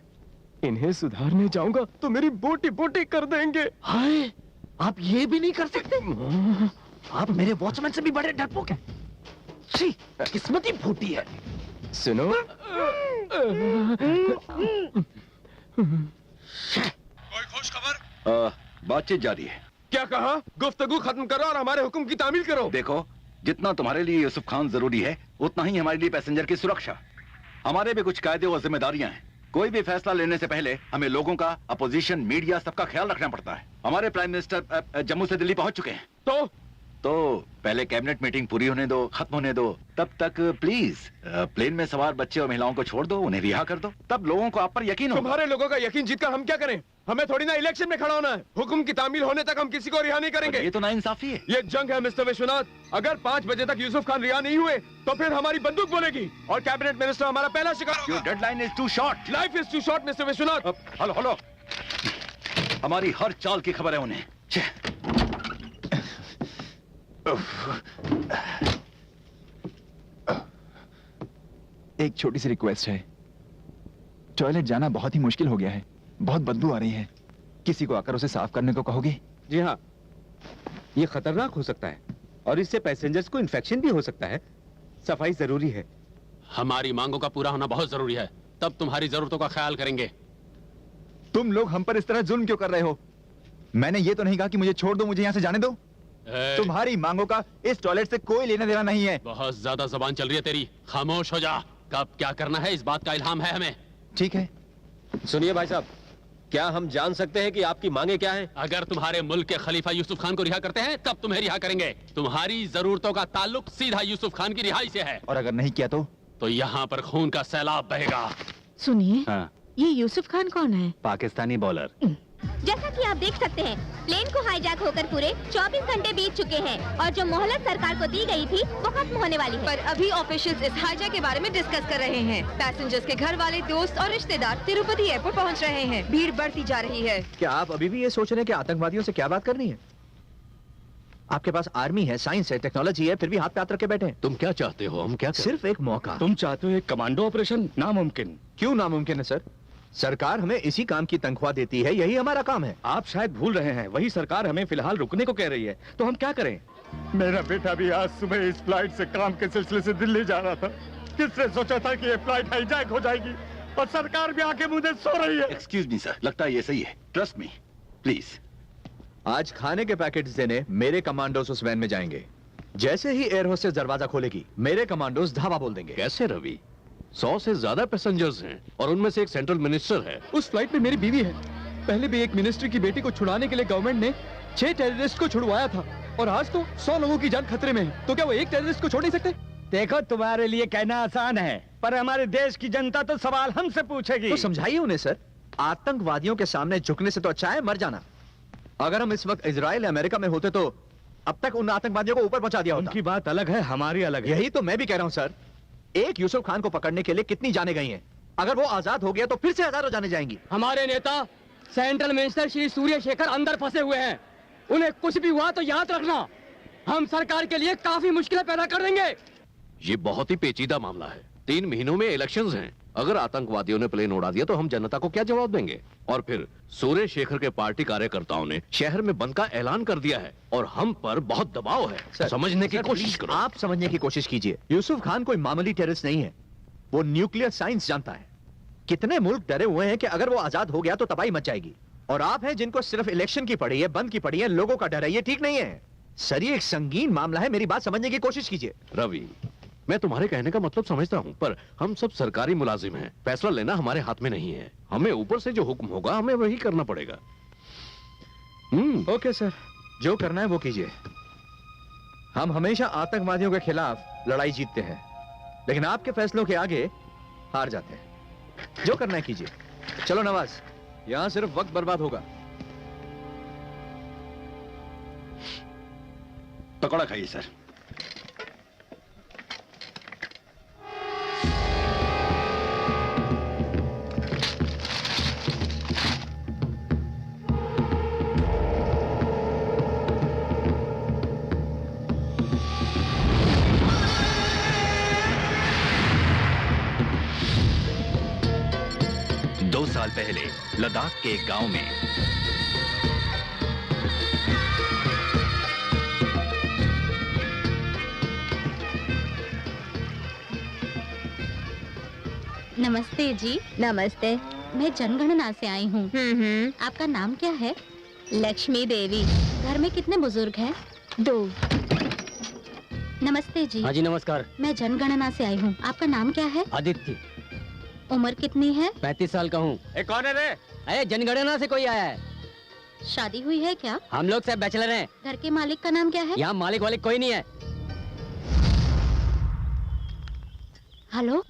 इन्हें सुधारने जाऊंगा तो मेरी बोटी बोटी कर देंगे। हाय, आप ये भी नहीं कर सकते? आप मेरे वॉचमैन से भी बड़े डरपोक हैं। छी, किस्मत ही फूटी है। सुनो, कोई खुश खबर? बातचीत जारी है। क्या कहा? गुफ्तगू खत्म करो और हमारे हुक्म की तामील करो। देखो, जितना तुम्हारे लिए यूसुफ खान जरूरी है, उतना ही हमारे लिए पैसेंजर की सुरक्षा। हमारे भी कुछ कायदे और जिम्मेदारियां हैं। कोई भी फैसला लेने से पहले हमें लोगों का, अपोजिशन, मीडिया, सबका ख्याल रखना पड़ता है। हमारे प्राइम मिनिस्टर जम्मू से दिल्ली पहुंच चुके हैं। तो पहले कैबिनेट मीटिंग पूरी होने दो, खत्म होने दो। तब तक प्लीज प्लेन में सवार बच्चे और महिलाओं को छोड़ दो, उन्हें रिहा कर दो। तब लोगों को आप पर यकीन हो। तुम्हारे लोगों का यकीन जीतकर हम क्या करें? हमें थोड़ी ना इलेक्शन में खड़ा होना है। हुक्म की तामील होने तक हम किसी को रिहा नहीं करेंगे। ये तो नाइंसाफी है। ये जंग है मिस्टर विश्वनाथ। अगर 5 बजे तक यूसुफ खान रिहा नहीं हुए तो फिर हमारी बंदूक बोलेगी और कैबिनेट मिनिस्टर हमारा पहला शिकार होगा। Your deadline is too short. Life is too short, mister Vishwanath. Hello hello, हमारी हर चाल की खबर है उन्हें। एक छोटी सी रिक्वेस्ट है। टॉयलेट जाना बहुत ही मुश्किल हो गया है, बहुत बदबू आ रही है। किसी को आकर उसे साफ करने को कहोगे? जी हाँ, ये खतरनाक हो सकता है और इससे पैसेंजर्स को इन्फेक्शन भी हो सकता है। सफाई जरूरी है। हमारी मांगों का पूरा होना बहुत जरूरी है, तब तुम्हारी जरूरतों का ख्याल करेंगे। तुम लोग हम पर इस तरह जुल्म क्यों कर रहे हो? मैंने ये तो नहीं कहा कि मुझे छोड़ दो, मुझे यहाँ से जाने दो। तुम्हारी मांगों का इस टॉयलेट से कोई लेना देना नहीं है। बहुत ज्यादा जबान चल रही है तेरी, खामोश हो जा। कब क्या करना है इस बात का इल्हाम है हमें। ठीक है। सुनिए भाई साहब, क्या हम जान सकते हैं कि आपकी मांगे क्या हैं? अगर तुम्हारे मुल्क के खलीफा यूसुफ खान को रिहा करते हैं तब तुम्हें रिहा करेंगे। तुम्हारी जरूरतों का ताल्लुक सीधा यूसुफ खान की रिहाई से है। और अगर नहीं किया तो यहाँ पर खून का सैलाब बहेगा। सुनिए, हाँ। ये यूसुफ खान कौन है? पाकिस्तानी बॉलर। जैसा कि आप देख सकते हैं, प्लेन को हाईजैक होकर पूरे 24 घंटे बीत चुके हैं और जो मोहलत सरकार को दी गई थी वो खत्म होने वाली है। पर अभी ऑफिशियल्स इस हाईजैक के बारे में डिस्कस कर रहे हैं। पैसेंजर्स के घर वाले, दोस्त और रिश्तेदार तिरुपति एयरपोर्ट पहुंच रहे हैं। भीड़ बढ़ती जा रही है। क्या आप अभी भी ये सोच रहे हैं कि आतंकवादियों से क्या बात करनी है? आपके पास आर्मी है, साइंस है, टेक्नोलॉजी है, फिर भी हाथ पे हाथ रख के बैठे हैं। तुम क्या चाहते हो? हम क्या करें? सिर्फ एक मौका। तुम चाहते हो एक कमांडो ऑपरेशन? नामुमकिन। क्यों नामुमकिन है सर? सरकार हमें इसी काम की तनख्वाह देती है, यही हमारा काम है। आप शायद भूल रहे हैं, वही सरकार हमें फिलहाल रुकने को कह रही है, तो हम क्या करें? मेरा बेटा भी आज सुबह इस फ्लाइट से काम के सिलसिले से दिल्ली जा रहा था। किसने सोचा था कि ये फ्लाइट हाईजैक हो जाएगी और सरकार भी आके मुझे सो रही है। एक्सक्यूज मी सर, लगता है ये सही है। Trust me please. आज खाने के पैकेट्स देने मेरे कमांडोज उस वैन में जाएंगे। जैसे ही एयर होस्टेस दरवाजा खोलेगी, मेरे कमांडोज धावा बोल देंगे। कैसे रवि? 100 से ज्यादा पैसेंजर्स हैं और उनमें से एक सेंट्रल मिनिस्टर है। उस फ्लाइट में मेरी बीवी है। पहले भी एक मिनिस्टर की बेटी को छुड़ाने के लिए गवर्नमेंट ने 6 टेररिस्ट को छुड़वाया था और आज तो 100 लोगों की जान खतरे में है। तो क्या वो एक टेररिस्ट को छोड़ नहीं सकते? देखो, तुम्हारे लिए कहना आसान है, पर हमारे देश की जनता तो सवाल हमसे पूछेगी। तो समझाइए उन्हें सर, आतंकवादियों के सामने झुकने से तो अच्छा है मर जाना। अगर हम इस वक्त इजराइल या अमेरिका में होते तो अब तक उन आतंकवादियों को ऊपर पहुंचा दिया होता। उनकी बात अलग है, हमारी अलग है। यही तो मैं भी कह रहा हूं सर। एक यूसुफ खान को पकड़ने के लिए कितनी जाने गई हैं? अगर वो आजाद हो गया तो फिर से हजारों जाने जाएंगी। हमारे नेता सेंट्रल मिनिस्टर श्री सूर्य शेखर अंदर फंसे हुए हैं। उन्हें कुछ भी हुआ तो याद रखना, हम सरकार के लिए काफी मुश्किलें पैदा कर देंगे। ये बहुत ही पेचीदा मामला है। 3 महीनों में इलेक्शंस हैं। अगर आतंकवादियों ने प्लेन उड़ा दिया तो हम जनता को क्या जवाब देंगे? और फिर सूर्य शेखर के पार्टी कार्यकर्ताओं ने शहर में बंद का ऐलान कर दिया है और हम पर बहुत दबाव है। सर, समझने की सर, कोशिश करो। आप समझने की कोशिश कीजिए। यूसुफ खान कोई मामूली टेररिस्ट नहीं है, वो न्यूक्लियर साइंस जानता है। कितने मुल्क डरे हुए हैं कि अगर वो आजाद हो गया तो तबाही मच जाएगी, और आप हैं जिनको सिर्फ इलेक्शन की पड़ी है, बंद की पड़ी है, लोगों का डर है। ये ठीक नहीं है सर, ये एक संगीन मामला है। मेरी बात समझने की कोशिश कीजिए। रवि, मैं तुम्हारे कहने का मतलब समझता हूँ, पर हम सब सरकारी मुलाजिम हैं। फैसला लेना हमारे हाथ में नहीं है। हमें ऊपर से जो हुक्म होगा हमें वही करना पड़ेगा। ओके सर, जो करना है वो कीजिए। हम हमेशा आतंकवादियों के खिलाफ लड़ाई जीतते हैं, लेकिन आपके फैसलों के आगे हार जाते हैं। जो करना है कीजिए। चलो नवाज, यहां सिर्फ वक्त बर्बाद होगा। पकौड़ा खाइए सर। साल पहले लद्दाख के एक गांव में नमस्ते जी। नमस्ते। मैं जनगणना से आई हूँ। आपका नाम क्या है? लक्ष्मी देवी। घर में कितने बुजुर्ग हैं? 2। नमस्ते जी। हाँ जी नमस्कार। मैं जनगणना से आई हूँ। आपका नाम क्या है? आदित्य। उम्र कितनी है? 35 साल का हूँ। कौन है रे? अरे जनगणना से कोई आया है। शादी हुई है क्या? हम लोग सब बैचलर हैं। घर के मालिक का नाम क्या है? यहाँ मालिक वालिक कोई नहीं है। हेलो,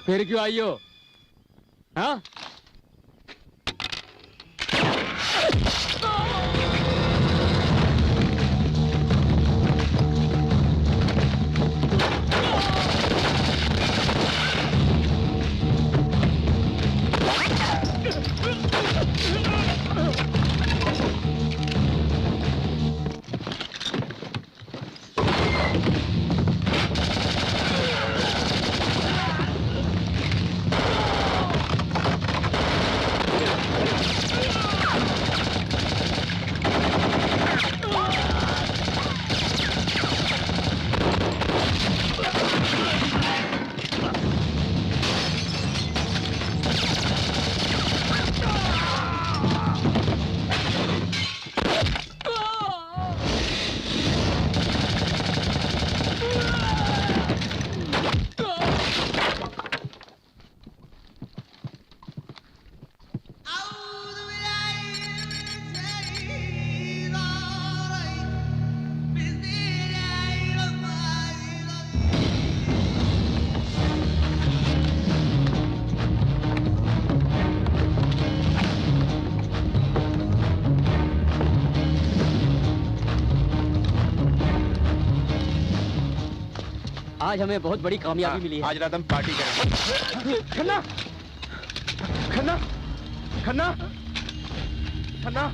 फिर क्यों आई हो? हाँ? आज हमें बहुत बड़ी कामयाबी मिली है। आज रात हम पार्टी करेंगे। खन्ना खन्ना खन्ना खन्ना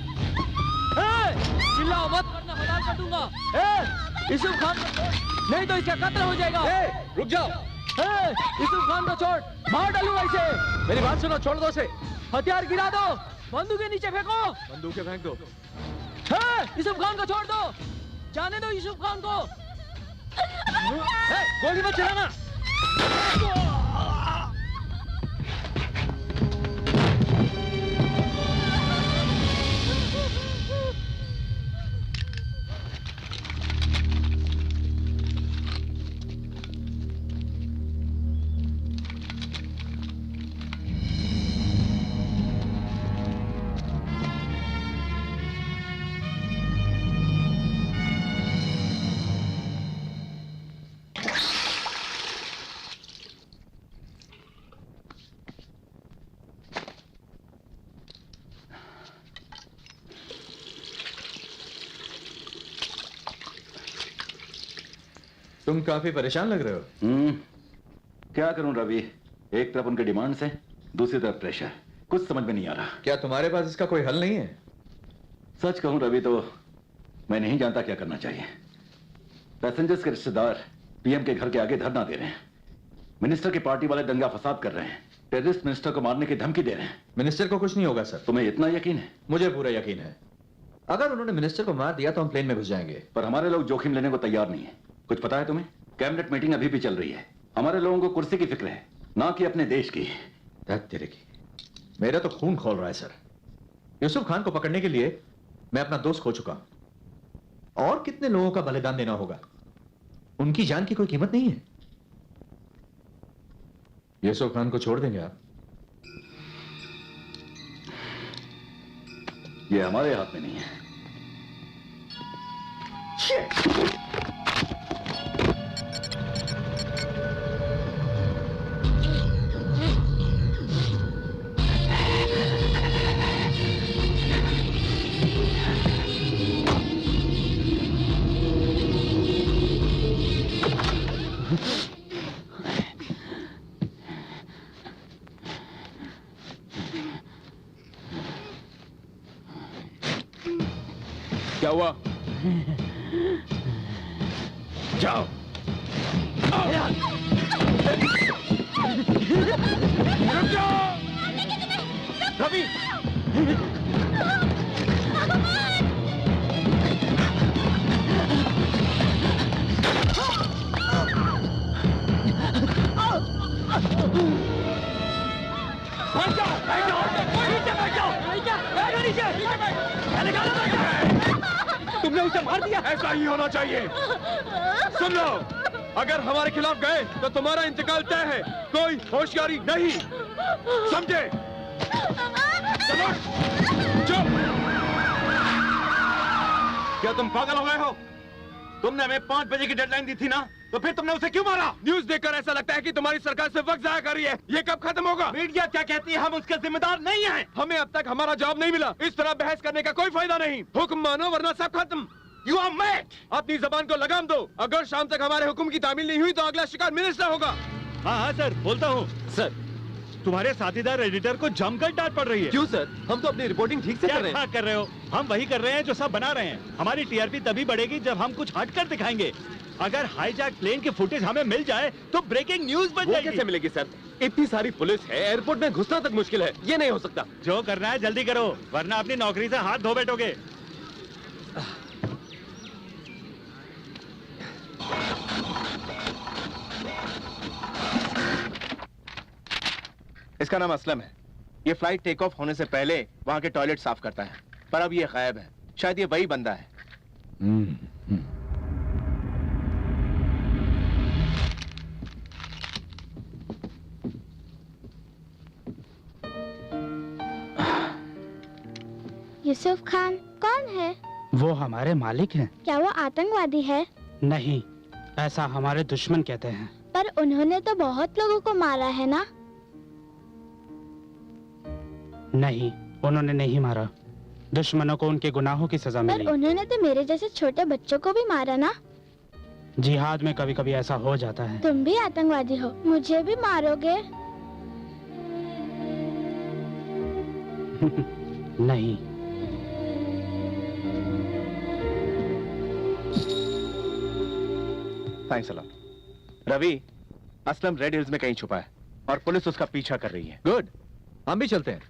चिल्लाओ मत वरना हलाल कर दूंगा। यूसुफ खान नहीं तो इसका कत्ल हो जाएगा। रुक जाओ। यूसुफ खान को छोड़, मार डालूंगा इसे। मेरी बात सुनो, छोड़ दो उसे। हथियार गिरा दो, बंदूकें नीचे फेंको। बंदूकें फेंक दो। यूसुफ खान को छोड़ दो, जाने दो यूसुफ खान को। गोली मत चलाना। तुम काफी परेशान लग रहे हो। क्या करूं रवि, एक तरफ उनके डिमांड्स हैं, दूसरी तरफ प्रेशर, कुछ समझ में नहीं आ रहा। क्या तुम्हारे पास इसका कोई हल नहीं है? सच कहूं रवि तो मैं नहीं जानता क्या करना चाहिए। पैसेंजर्स के रिश्तेदार पीएम के घर के आगे धरना दे रहे हैं, मिनिस्टर की पार्टी वाले दंगा फसाद कर रहे हैं, टेररिस्ट मिनिस्टर को मारने की धमकी दे रहे हैं। मिनिस्टर को कुछ नहीं होगा सर। तुम्हें इतना यकीन है? मुझे पूरा यकीन है। अगर उन्होंने मिनिस्टर को मार दिया तो हम प्लेन में घुस जाएंगे। पर हमारे लोग जोखिम लेने को तैयार नहीं है। कुछ पता है तुम्हें? कैबिनेट मीटिंग अभी भी चल रही है। हमारे लोगों को कुर्सी की फिक्र है, ना कि अपने देश की। तेरे की मेरा तो खून खोल रहा है सर। यूसुफ खान को पकड़ने के लिए मैं अपना दोस्त खो चुका हूं। और कितने लोगों का बलिदान देना होगा? उनकी जान की कोई कीमत नहीं है। यूसुफ खान को छोड़ देंगे आप? ये हमारे हाथ में नहीं है। क्या हुआ? जाओ। रुक जाओ। रवि। तुमने उसे मार दिया। ऐसा ही होना चाहिए। सुन लो, अगर हमारे खिलाफ गए तो तुम्हारा इंतकाल तय है। कोई होशियारी नहीं, समझे? चलो चुप। क्या तुम पागल हो गए हो? तुमने हमें 5 बजे की डेडलाइन दी थी ना, तो फिर तुमने उसे क्यों मारा? न्यूज़ देखकर ऐसा लगता है कि तुम्हारी सरकार से वक्त जाया कर रही है। ये कब खत्म होगा? मीडिया क्या कहती है, हम उसके जिम्मेदार नहीं हैं। हमें अब तक हमारा जवाब नहीं मिला। इस तरह बहस करने का कोई फायदा नहीं। हुक्म मानो वरना सब खत्म। You are mad! अपनी जबान को लगाम दो। अगर शाम तक हमारे हुक्म की तामील नहीं हुई तो अगला शिकार मिनिस्टर होगा। हाँ हाँ सर, बोलता हूँ। सर, तुम्हारे साथीदार एडिटर को जमकर डांट पड़ रही है। क्यों सर? हम तो अपनी रिपोर्टिंग ठीक से कर रहे हैं। क्या कर रहे हो? हम वही कर रहे हैं जो सब बना रहे हैं। हमारी टीआरपी तभी बढ़ेगी जब हम कुछ हटकर दिखाएंगे। अगर हाईजैक प्लेन की फुटेज हमें मिल जाए तो ब्रेकिंग न्यूज बन जाएगी। कैसे मिलेगी सर? इतनी सारी पुलिस है, एयरपोर्ट में घुसना तक मुश्किल है। ये नहीं हो सकता। जो करना है जल्दी करो, वरना अपनी नौकरी से हाथ धो बैठोगे। इसका नाम असलम है। ये फ्लाइट टेक ऑफ होने से पहले वहां के टॉयलेट साफ करता है, पर अब ये गायब है। शायद ये वही बंदा है। यूसुफ खान कौन है? वो हमारे मालिक हैं। क्या वो आतंकवादी है? नहीं, ऐसा हमारे दुश्मन कहते हैं। पर उन्होंने तो बहुत लोगों को मारा है ना? नहीं, उन्होंने नहीं मारा। दुश्मनों को उनके गुनाहों की सजा मिली। पर उन्होंने तो मेरे जैसे छोटे बच्चों को भी मारा ना? जिहाद में कभी कभी ऐसा हो जाता है। तुम भी आतंकवादी हो, मुझे भी मारोगे? नहीं। Thanks a lot. Ravi, Aslam Red Hills में कहीं छुपा है और पुलिस उसका पीछा कर रही है। गुड, हम भी चलते हैं।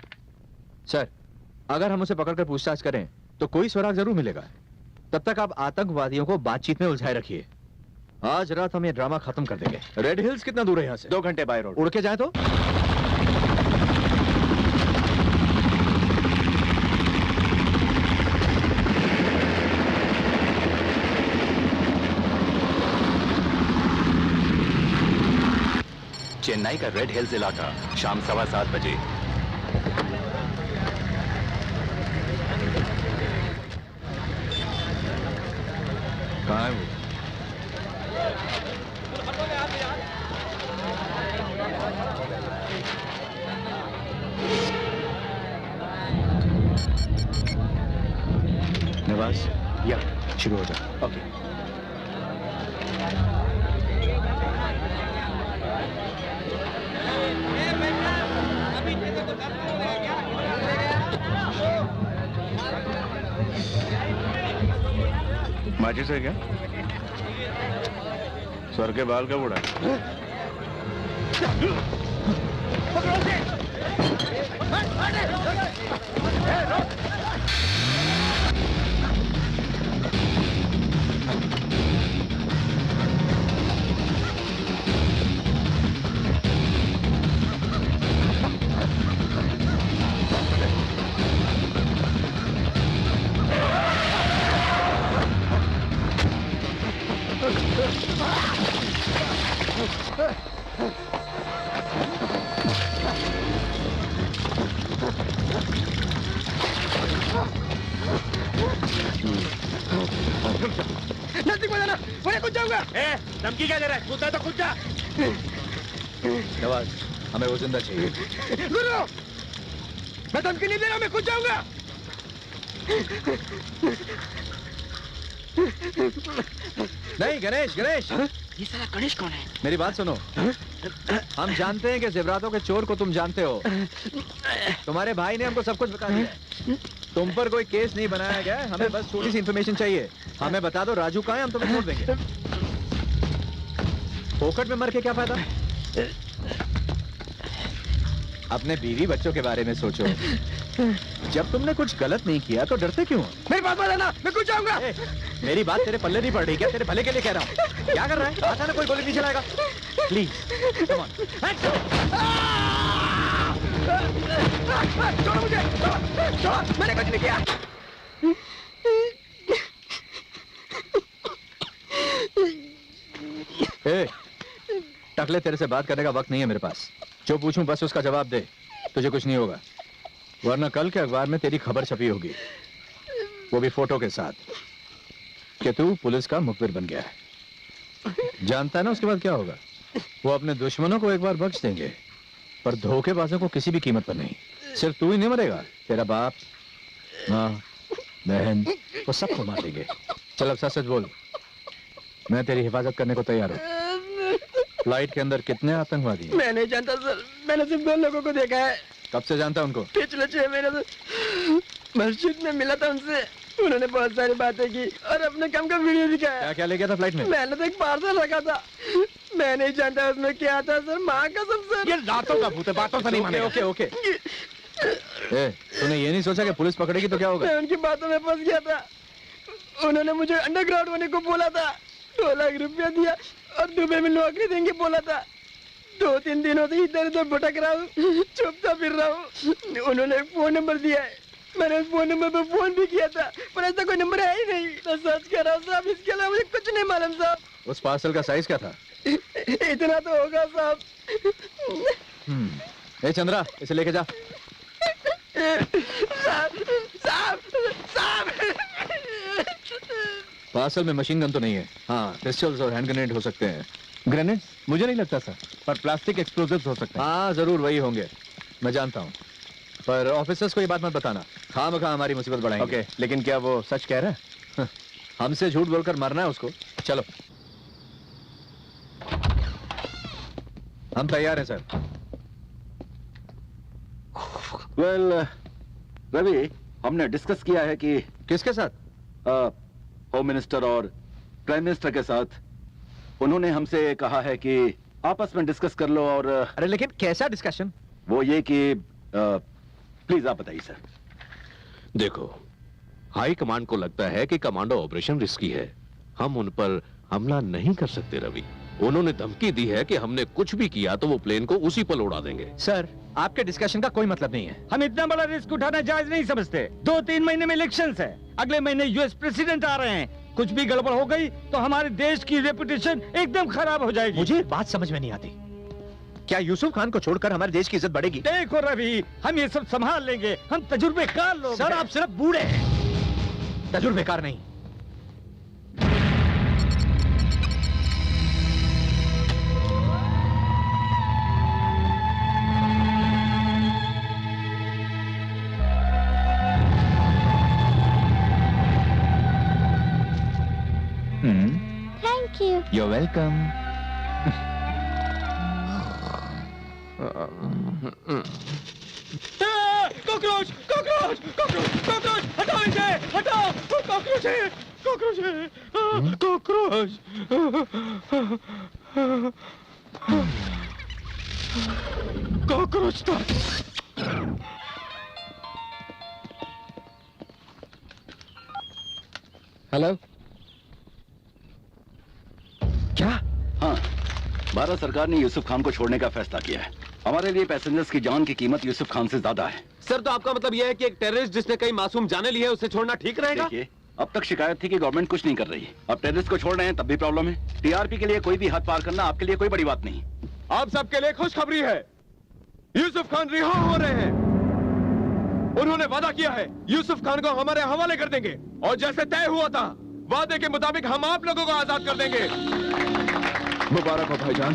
सर, अगर हम उसे पकड़कर पूछताछ करें तो कोई सुराग जरूर मिलेगा। तब तक आप आतंकवादियों को बातचीत में उलझाए रखिए। आज रात हम ये ड्रामा खत्म कर देंगे। रेड हिल्स कितना दूर है यहाँ से? 2 घंटे बाय रोड। उड़ के जाए तो? चेन्नई का रेड हिल्स इलाका, शाम 7:15 बजे। कहाँ है वो? नवाज, या शुरू हो जा। ओके। माचिस है क्या? सर के बाल का बुढ़ा। नजदीक में जाना, मैं कूद जाऊंगा। धमकी क्या दे रहा है? कूदता है तो कूद जा। नवाज, हमें वो जिंदा चाहिए। सुनो, मैं धमकी नहीं दे रहा, मैं कूद जाऊंगा। नहीं गणेश, गणेश। ये साला गणेश कौन है? मेरी बात सुनो। हम जानते हैं कि जेवरातों के चोर को तुम जानते हो। तुम्हारे भाई ने हमको सब कुछ बता दिया। तुम पर कोई केस नहीं बनाया गया, हमें बस थोड़ी सी इंफॉर्मेशन चाहिए। हमें बता दो राजू कहाँ है, हम तुम्हें छोड़ देंगे। फोकट में मर के क्या फायदा? अपने बीवी बच्चों के बारे में सोचो। जब तुमने कुछ गलत नहीं किया तो डरते क्यों? मेरी बात मानना, मैं कूद जाऊंगा। मेरी बात तेरे पल्ले नहीं पड़ रही क्या? तेरे भले के लिए कह रहा हूँ। क्या कर रहा है? आता ना कोई गोली नहीं चलाएगा। Please come on. छोड़ो मुझे, छोड़ो, मैंने कुछ नहीं किया। ए, टकले, तेरे से बात करने का वक्त नहीं है मेरे पास। जो पूछूं बस उसका जवाब दे, तुझे कुछ नहीं होगा। वरना कल के अखबार में तेरी खबर छपी होगी, वो भी फोटो के साथ, कि तू पुलिस का मुखबिर बन गया है। जानता है ना उसके बाद क्या होगा? वो अपने दुश्मनों को एक बार बख्श देंगे, पर धोखेबाजों को किसी भी कीमत पर नहीं। सिर्फ तू ही नहीं मरेगा, तेरा बाप, माँ, बहन, वो सबको मार देंगे। चल अब सच सच बोल, मैं तेरी हिफाजत करने को तैयार हूँ। फ्लाइट के अंदर कितने आतंकवादी हैं? मैं नहीं जानता सर, मैंने सिर्फ 2 लोगों को देखा है। कब से जानता उनको? पिछले 6 महीने से मस्जिद में मिला था उनसे। उन्होंने बहुत सारी बातें की और अपने काम का वीडियो दिखाया। क्या क्या ले गया था फ्लाइट में? मैंने तो एक पार्सल रखा था, मैं नहीं जानता उसमें क्या था सर। माँ कसम सर, ये लातों का भूत है, बातों से नहीं मानेगा। Okay okay. तूने ये नहीं सोचा कि पुलिस पकड़ेगी तो क्या होगा? मैं उनकी बातों में फंस गया था। उन्होंने मुझे अंडरग्राउंड होने को बोला था, 2 लाख रुपया दिया और दुबई में नौकरी देंगे बोला था। 2-3 दिनों से इधर उधर भटक रहा हूँ, चुपता फिर रहा हूँ। उन्होंने एक फोन नंबर दिया है, मैंने उस फोन नंबर पर फोन भी किया था, पर ऐसा कोई नंबर है ही नहीं। मैं सर्च कर रहा हूँ साहब, इसके अलावा मुझे कुछ नहीं मालूम साहब। उस पार्सल का साइज क्या था? इतना तो होगा साहब। ए चंद्रा, इसे लेके जा। पार्सल में मशीन गन तो नहीं है? हाँ, पिस्टल्स और हैंड ग्रेनेड हो सकते हैं। ग्रेनेड? मुझे नहीं लगता सर, पर प्लास्टिक एक्सप्लोजिव्स हो सकते हैं। हाँ जरूर वही होंगे, मैं जानता हूँ। पर ऑफिसर्स को ये बात मत बताना, खामखा हमारी मुसीबत बढ़ाएंगे। ओके, लेकिन क्या वो सच कह रहा है? हमसे झूठ बोलकर मरना है उसको? चलो। हम तैयार हैं सर। वेल रवि, हमने डिस्कस किया है कि किसके साथ? होम मिनिस्टर और प्राइम मिनिस्टर के साथ। उन्होंने हमसे कहा है कि आपस में डिस्कस कर लो। और अरे लेकिन कैसा डिस्कशन? वो ये कि प्लीज आप बताइए सर। देखो, हाई कमांड को लगता है कि कमांडो ऑपरेशन रिस्की है, हम उन पर हमला नहीं कर सकते रवि। उन्होंने धमकी दी है कि हमने कुछ भी किया तो वो प्लेन को उसी पर उड़ा देंगे। सर, आपके डिस्कशन का कोई मतलब नहीं है। हम इतना बड़ा रिस्क उठाना जायज नहीं समझते। 2-3 महीने में इलेक्शंस है, अगले महीने यूएस प्रेसिडेंट आ रहे हैं। कुछ भी गड़बड़ हो गई तो हमारे देश की रेपुटेशन एकदम खराब हो जाएगी। मुझे एक बात समझ में नहीं आती, क्या यूसुफ खान को छोड़कर हमारे देश की इज्जत बढ़ेगी? देखो रवि, हम ये सब संभाल लेंगे, हम तजुर्बेकार लोग सर हैं। आप सिर्फ बूढ़े हैं, तजुर्बेकार नहीं। Thank you. You're welcome. Cockroach cockroach cockroach cockroach, हटाओ इसे, हटाओ। कॉकरोच है, कॉकरोच है, कॉकरोच। कॉकरोच था। हेलो, क्या? हाँ, भारत सरकार ने यूसुफ खान को छोड़ने का फैसला किया है। हमारे लिए पैसेंजर्स की जान की कीमत यूसुफ खान से ज्यादा है। सर, तो आपका मतलब यह है कि एक टेररिस्ट जिसने कई मासूम जाने ली है उसे छोड़ना ठीक रहेगा? देखिए, अब तक शिकायत थी कि गवर्नमेंट कुछ नहीं कर रही है। अब टेररिस्ट को छोड़ रहे हैं तब भी प्रॉब्लम है। टीआरपी के लिए कोई भी हद पार करना आपके लिए कोई बड़ी बात नहीं। आप सबके लिए खुशखबरी है, यूसुफ खान रिहा हो रहे हैं। उन्होंने वादा किया है यूसुफ खान को हमारे हवाले कर देंगे, और जैसे तय हुआ था वादे के मुताबिक हम आप लोगों को आजाद कर देंगे। मुबारक हो भाईजान।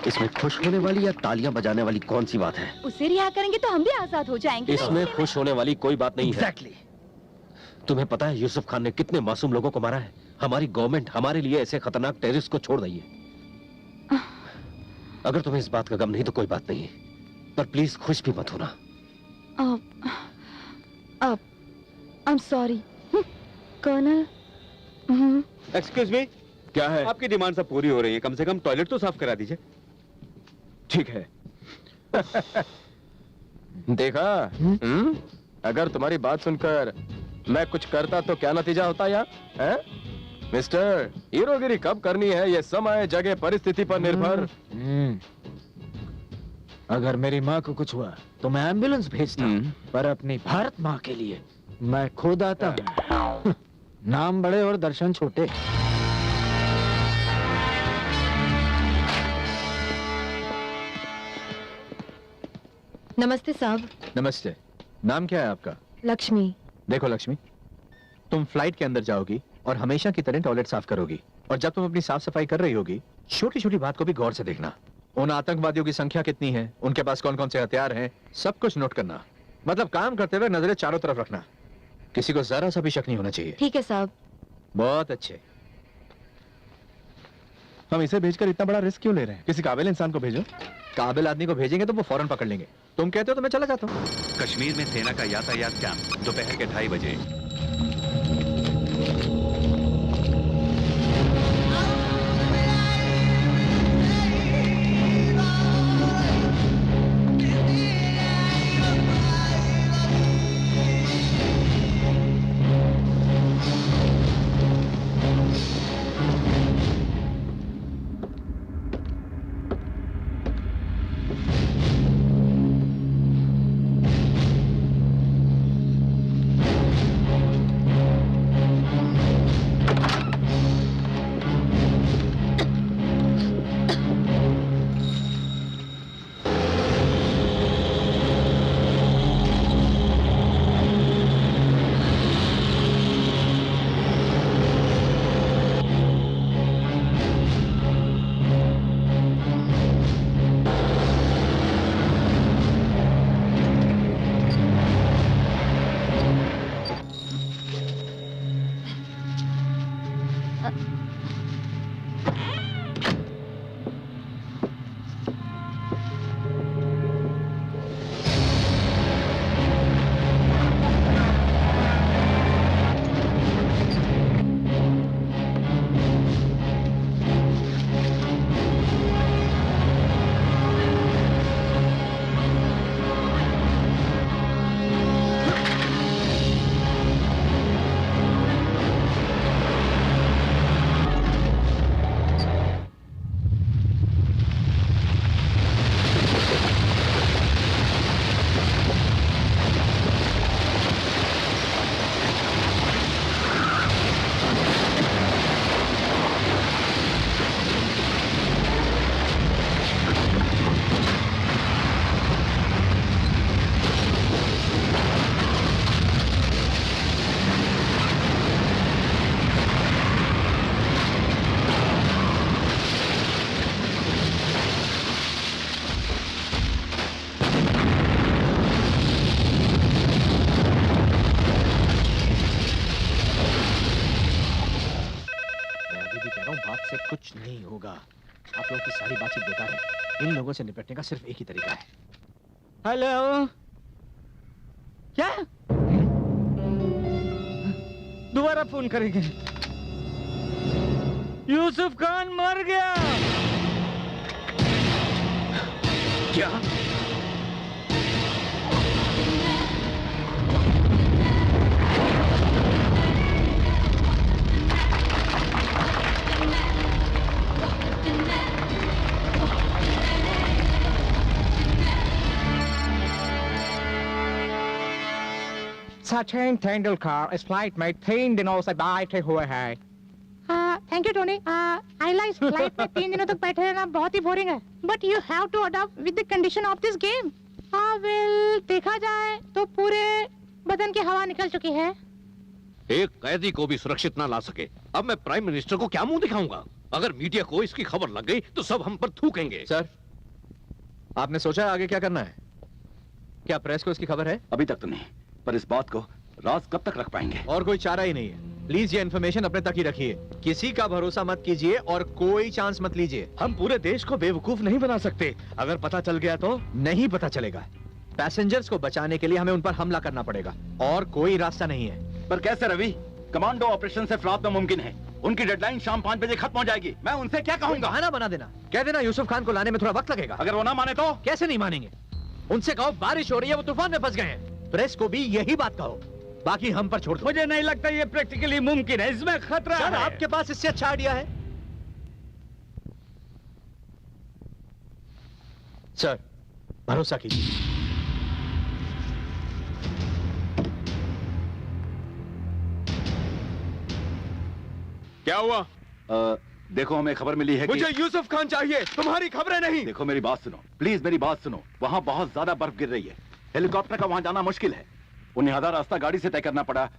इसमें खुश होने वाली या तालियां बजाने वाली कौन सी बात है? उसे रिहा करेंगे तो हम भी आजाद हो जाएंगे। इसमें खुश होने वाली कोई बात नहीं है। Exactly. तुम्हें पता है यूसुफ खान ने कितने मासूम लोगों को मारा है? हमारी गवर्नमेंट हमारे लिए ऐसे खतरनाक टेररिस्ट को छोड़ रही है। अगर तुम्हें इस बात का गम नहीं तो कोई बात नहीं, पर प्लीज खुश भी मत होना। I am sorry colonel. Excuse me, क्या है? आपकी डिमांड सब पूरी हो रही है, कम से कम टॉयलेट तो साफ करा दीजिए। ठीक है। देखा? अगर तुम्हारी बात सुनकर मैं कुछ करता तो क्या नतीजा होता यार? हैं? मिस्टर, हीरोगिरी कब करनी है ये समय जगह परिस्थिति पर निर्भर। अगर मेरी माँ को कुछ हुआ तो मैं एम्बुलेंस भेजता हूँ, पर अपनी भारत माँ के लिए मैं खुद आता हूँ। नाम बड़े और दर्शन छोटे। नमस्ते साहब। नमस्ते, नाम क्या है आपका? लक्ष्मी। देखो लक्ष्मी, तुम फ्लाइट के अंदर जाओगी और हमेशा की तरह टॉयलेट साफ करोगी, और जब तुम अपनी साफ सफाई कर रही होगी छोटी छोटी बात को भी गौर से देखना। उन आतंकवादियों की संख्या कितनी है, उनके पास कौन कौन से हथियार हैं, सब कुछ नोट करना। मतलब काम करते हुए नजरें चारों तरफ रखना, किसी को जरा सा भी शक नहीं होना चाहिए। ठीक है साहब। बहुत अच्छे। हम इसे भेजकर इतना बड़ा रिस्क क्यों ले रहे हैं? किसी काबिल इंसान को भेजो। काबिल आदमी को भेजेंगे तो वो फौरन पकड़ लेंगे। तुम कहते हो तो मैं चला जाता हूँ। कश्मीर में सेना का यातायात कैंप दोपहर के 2:30 बजे। कुछ नहीं होगा। आप लोगों की सारी बातचीत बेकार है। इन लोगों से निपटने का सिर्फ एक ही तरीका है। हेलो, क्या दोबारा फोन करेंगे? यूसुफ खान मर गया। क्या? सचिन तेंदुलकर इस फ्लाइट में 3 दिनों से बैठे हुए हैं। Thank you Tony. आइला इस फ्लाइट में 3 दिनों तक बैठे रहना बहुत ही बोरिंग है। But you have to adopt with the condition of this game. Well देखा जाए तो पूरे बदन की हवा निकल चुकी है। एक कैदी को भी सुरक्षित ना ला सके, अब मैं प्राइम मिनिस्टर को क्या मुंह दिखाऊंगा? अगर मीडिया को इसकी खबर लग गई तो सब हम पर थूकेंगे। सर, आपने सोचा है आगे क्या करना है? क्या प्रेस को इसकी खबर है? अभी तक तो नहीं, पर इस बात को राज कब तक रख पाएंगे? और कोई चारा ही नहीं है। प्लीज ये इन्फॉर्मेशन अपने तक ही रखिए। किसी का भरोसा मत कीजिए और कोई चांस मत लीजिए। हम पूरे देश को बेवकूफ नहीं बना सकते। अगर पता चल गया तो? नहीं पता चलेगा। पैसेंजर्स को बचाने के लिए हमें उन पर हमला करना पड़ेगा और कोई रास्ता नहीं है। पर कैसे रवि? कमांडो ऑपरेशन से फ्लॉप में मुमकिन है। उनकी डेडलाइन शाम 5 बजे खत्म हो जाएगी। मैं उनसे क्या कहूंगा? बहाना बना देना। कह देना यूसुफ खान को लाने में थोड़ा वक्त लगेगा। अगर वो ना माने तो? कैसे नहीं मानेंगे? उनसे कहो बारिश हो रही है, वो तूफान में फंस गए हैं। प्रेस को भी यही बात कहो, बाकी हम पर छोड़ दो। मुझे नहीं लगता ये प्रैक्टिकली मुमकिन है, इसमें खतरा है। आपके पास इससे अच्छा आइडिया है? सर, भरोसा कीजिए। क्या हुआ? देखो, हमें खबर मिली है मुझे यूसुफ खान चाहिए, तुम्हारी खबरें नहीं। देखो मेरी बात सुनो, प्लीज मेरी बात सुनो। वहाँ बहुत ज्यादा बर्फ गिर रही है, हेलीकॉप्टर का वहाँ जाना मुश्किल है। उन्हें आधा रास्ता गाड़ी से तय करना पड़ा।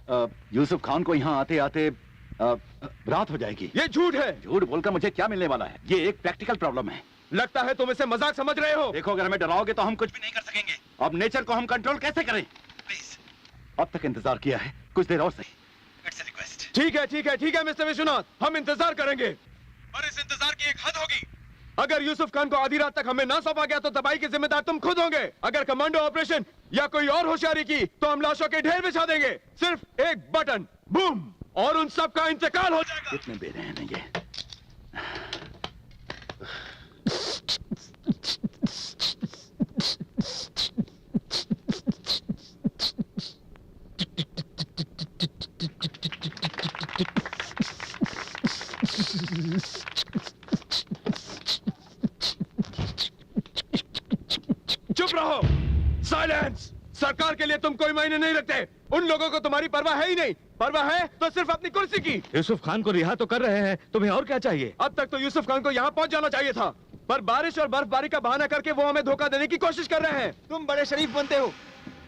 यूसुफ खान को यहाँ आते आते रात हो जाएगी। ये झूठ है। झूठ बोलकर मुझे क्या मिलने वाला है? ये एक प्रैक्टिकल प्रॉब्लम है। लगता है तुम इसे मजाक समझ रहे हो। देखो, अगर हमें डराओगे तो हम कुछ भी नहीं कर सकेंगे। अब नेचर को हम कंट्रोल कैसे करें? प्लीज, अब तक इंतजार किया है, कुछ देर और सही। It's a request. ठीक है मिस्टर विश्वनाथ, हम इंतजार करेंगे, पर इस इंतजार की एक हद होगी। अगर यूसुफ खान को आधी रात तक हमें ना सौंपा गया तो तबाही के जिम्मेदार तुम खुद होंगे। अगर कमांडो ऑपरेशन या कोई और होशियारी की तो हम लाशों के ढेर बिछा देंगे। सिर्फ एक बटन, बूम, और उन सब का इंतकाल हो जाएगा। कितने बेरहम हैं ये। चुप रहो, साइलेंस। सरकार के लिए तुम कोई मायने नहीं रखते। उन लोगों को तुम्हारी परवाह है ही नहीं। परवाह है तो सिर्फ अपनी कुर्सी की। यूसुफ खान को रिहा तो कर रहे हैं, तुम्हें और क्या चाहिए? अब तक तो यूसुफ खान को यहाँ पहुँच जाना चाहिए था, पर बारिश और बर्फबारी का बहाना करके वो हमें धोखा देने की कोशिश कर रहे हैं। तुम बड़े शरीफ बनते हो,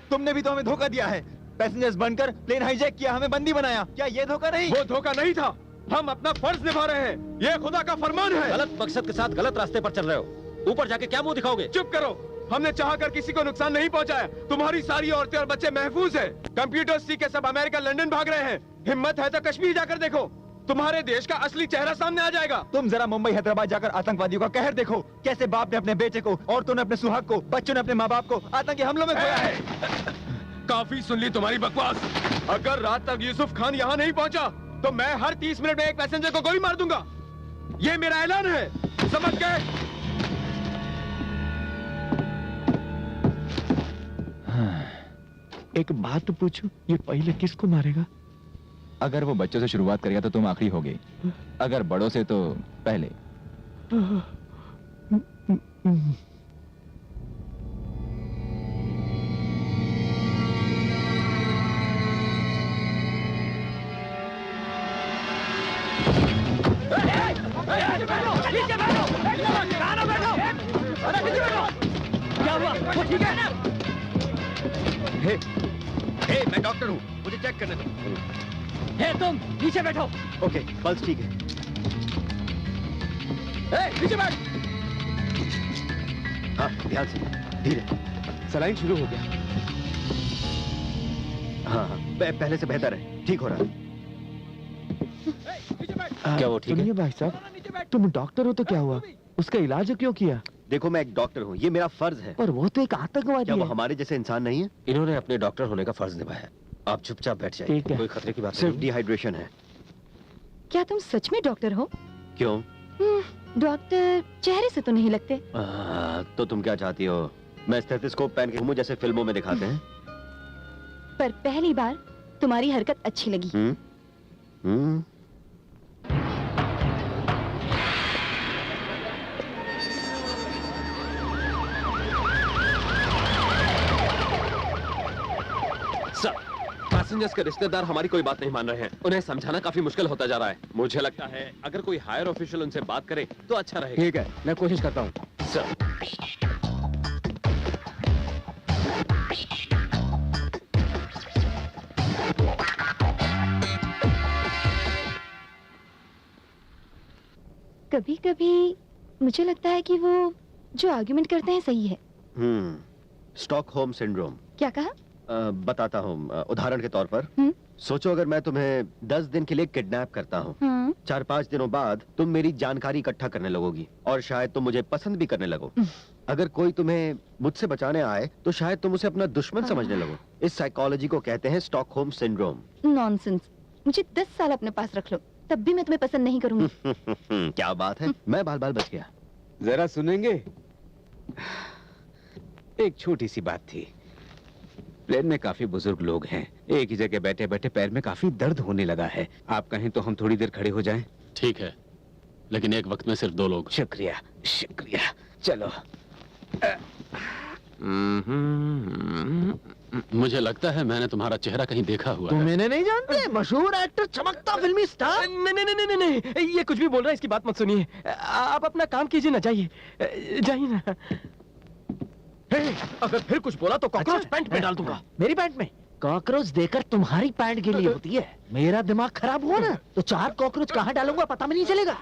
तुमने भी तो हमें धोखा दिया है। पैसेंजर्स बनकर प्लेन हाईजैक किया, हमें बंदी बनाया। क्या ये धोखा नहीं? वो धोखा नहीं था, हम अपना फर्ज निभा रहे हैं। ये खुदा का फरमान है। गलत मकसद के साथ गलत रास्ते पर चल रहे हो। ऊपर जाके क्या मुंह दिखाओगे? चुप करो, हमने चाहकर किसी को नुकसान नहीं पहुंचाया। तुम्हारी सारी औरतें और बच्चे महफूज हैं। कंप्यूटर सीख के सब अमेरिका लंदन भाग रहे हैं। हिम्मत है तो कश्मीर जाकर देखो, तुम्हारे देश का असली चेहरा सामने आ जाएगा। तुम जरा मुंबई हैदराबाद जाकर आतंकवादियों का कहर देखो। कैसे बाप ने अपने बेटे को, औरतों ने अपने सुहाग को, बच्चों ने अपने माँ बाप को आतंकी हमलों में खोया है। काफी सुन ली तुम्हारी बकवास। अगर रात तक यूसुफ खान यहाँ नहीं पहुँचा तो मैं हर 30 मिनट में एक पैसेंजर को गोली मार दूंगा। ये मेरा ऐलान है, समझ गए? एक बात पूछूं, ये पहले किसको मारेगा? अगर वो बच्चों से शुरुआत करेगा तो तुम आखिरी होगे, अगर बड़ों से तो पहले। क्या हुआ? वो ठीक है? हे, मैं डॉक्टर हूँ, मुझे चेक करने दो। हे, तुम नीचे बैठो। ओके, पल्स ठीक है। नीचे बैठ। हाँ, ध्यान से, धीरे। सलाइन शुरू हो गया। हाँ, पहले से बेहतर है, ठीक हो रहा है। क्या वो ठीक है? भाई साहब, तुम डॉक्टर हो तो क्या हुआ? उसका इलाज क्यों किया? देखो मैं एक डॉक्टर हूँ, ये मेरा फर्ज है। पर वो तो एक आतंकवादी क्या वो है। हमारे जैसे इंसान नहीं है? इन्होंने अपने डॉक्टर होने का फर्ज निभाया। आप चुपचाप बैठ जाइए। ठीक है। कोई खतरे की बात सिर्फ नहीं। डिहाइड्रेशन है। क्या तुम सच में डॉक्टर हो? क्यों? डॉक्टर चेहरे से तो नहीं लगते। तो तुम क्या चाहती हो? मैं स्टेथोस्कोप पहन के घूमूं जैसे फिल्मों में दिखाते हैं? पर पहली बार तुम्हारी हरकत अच्छी लगी। सर, पैसेंजर्स के रिश्तेदार हमारी कोई बात नहीं मान रहे हैं। उन्हें समझाना काफी मुश्किल होता जा रहा है। मुझे लगता है अगर कोई हायर ऑफिशियल उनसे बात करे तो अच्छा रहेगा। ठीक है, मैं कोशिश करता हूँ। सर, कभी कभी मुझे लगता है कि वो जो आर्ग्यूमेंट करते हैं सही है। Stockholm syndrome. क्या कहा? बताता हूँ उदाहरण के तौर पर। सोचो अगर मैं तुम्हें 10 दिन के लिए किडनैप करता हूँ। 4-5 दिनों बाद तुम मेरी जानकारी इकट्ठा करने लगोगी और शायद तुम मुझे पसंद भी करने लगो। अगर कोई तुम्हें मुझसे बचाने आए तो शायद तुम उसे अपना दुश्मन समझने लगो। इस साइकोलॉजी को कहते हैं स्टॉकहोम सिंड्रोम। नॉनसेंस। मुझे 10 साल अपने पास रख लो, तब भी मैं तुम्हें पसंद नहीं करूंगी। क्या बात है, मैं बाल बाल बच गया। जरा सुनेंगे? एक छोटी सी बात थी। प्लेन में काफी बुजुर्ग लोग हैं। एक ही जगह बैठे बैठे पैर में काफी दर्द होने लगा है। आप कहें तो हम थोड़ी देर खड़े हो जाएं? ठीक है, लेकिन एक वक्त में सिर्फ 2 लोग। शुक्रिया, शुक्रिया। चलो। मुझे लगता है मैंने तुम्हारा चेहरा कहीं देखा हुआ तुम है। मैंने नहीं जानते? मशहूर एक्टर, चमकता फिल्मी स्टार। नहीं नहीं नहीं नहीं नहीं, ये कुछ भी बोल रहा है, इसकी बात मत सुनिए। आप अपना काम कीजिए ना, जाइए जाइए ना। अगर फिर कुछ बोला तो कॉकरोच पैंट में डाल दूंगा। मेरी पैंट में? कॉकरोच देकर तुम्हारी पैंट के लिए होती है। मेरा दिमाग खराब हुआ ना तो 4 कॉकरोच कहाँ डालूंगा पता भी नहीं चलेगा।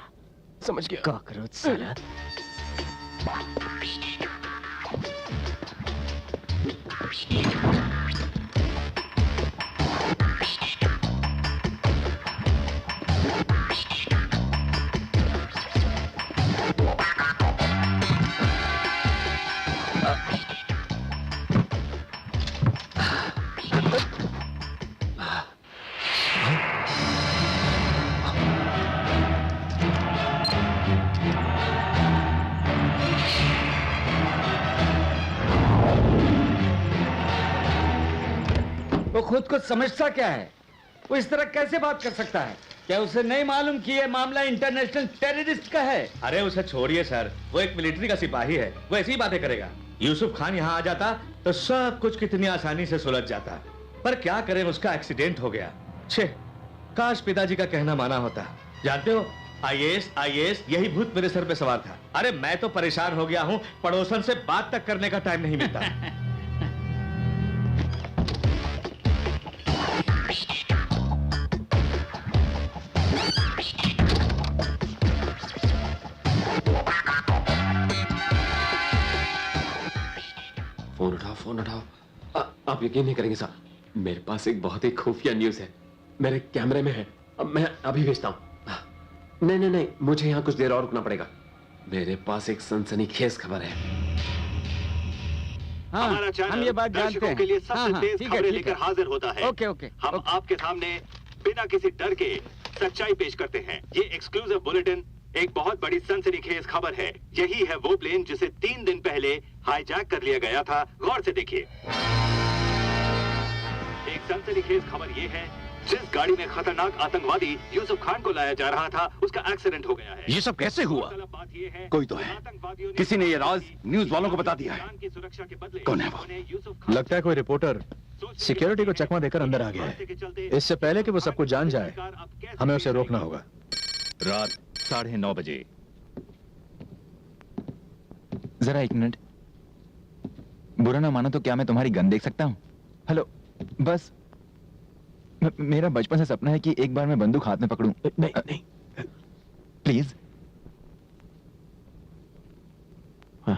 समझ गया? कॉकरोच साला। वो खुद को समझता क्या है? वो इस तरह कैसे बात कर सकता है? क्या उसे नहीं मालूम कि ये मामला इंटरनेशनल टेररिस्ट का है? अरे उसे छोड़िए सर, वो एक मिलिट्री का सिपाही है, वो ऐसी ही बातें करेगा। यूसुफ खान यहाँ आ जाता तो सब कुछ कितनी आसानी से सुलझ जाता, पर क्या करें, उसका एक्सीडेंट हो गया। छे, काश पिताजी का कहना माना होता। जानते हो, आईएएस यही भूत मेरे सर पे सवार था। अरे मैं तो परेशान हो गया हूँ, पड़ोसन से बात तक करने का टाइम नहीं मिलता। फोन उठाओ। आप यकीन नहीं करेंगे साहब, मेरे पास एक बहुत ही खुफिया न्यूज है, मेरे कैमरे में है। अब मैं अभी भेजता हूँ। नहीं, मुझे यहाँ कुछ देर और रुकना पड़ेगा। मेरे पास एक सनसनीखेज खबर है। हमारा चैनल हम ये बात जानते दर्शकों हैं। के लिए सबसे तेज खबरें लेकर हाजिर होता है। ओके। हम आपके सामने बिना किसी डर के सच्चाई पेश करते हैं। ये एक्सक्लूसिव बुलेटिन एक बहुत बड़ी सनसनीखेज खबर है। यही है वो प्लेन जिसे 3 दिन पहले हाईजैक कर लिया गया था। गौर से देखिए। एक सनसनीखेज खबर ये है, जिस गाड़ी में खतरनाक आतंकवादी यूसुफ खान को लाया जा रहा था, उसका एक्सीडेंट हो गया है। ये सब कैसे हुआ? कोई तो है, किसी ने ये राज न्यूज वालों को बता दिया है। कौन है वो? लगता है कोई रिपोर्टर सिक्योरिटी को चकमा देकर अंदर आ गया है। इससे पहले कि वो सब कुछ जान जाए, हमें उसे रोकना होगा। रात 9:30 बजे। जरा एक मिनट, बुरा ना मानो तो क्या मैं तुम्हारी गन देख सकता हूँ? हेलो, बस मेरा बचपन से सपना है कि एक बार मैं बंदूक हाथ में पकड़ूं। नहीं प्लीज। हाँ।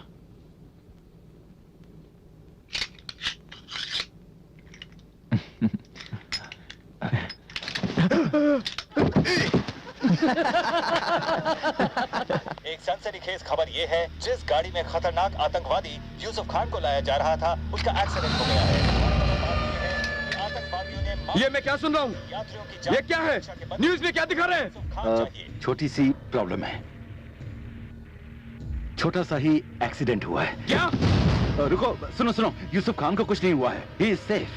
एक सनसनीखेज खबर ये है, जिस गाड़ी में खतरनाक आतंकवादी यूसुफ खान को लाया जा रहा था, उसका एक्सीडेंट हो गया है। ये मैं क्या सुन रहा हूँ? ये क्या है? न्यूज में क्या दिखा रहे हैं? छोटी सी प्रॉब्लम है, छोटा सा ही एक्सीडेंट हुआ है। क्या? रुको, सुनो सुनो, यूसुफ खान को कुछ नहीं हुआ है, ही इज सेफ।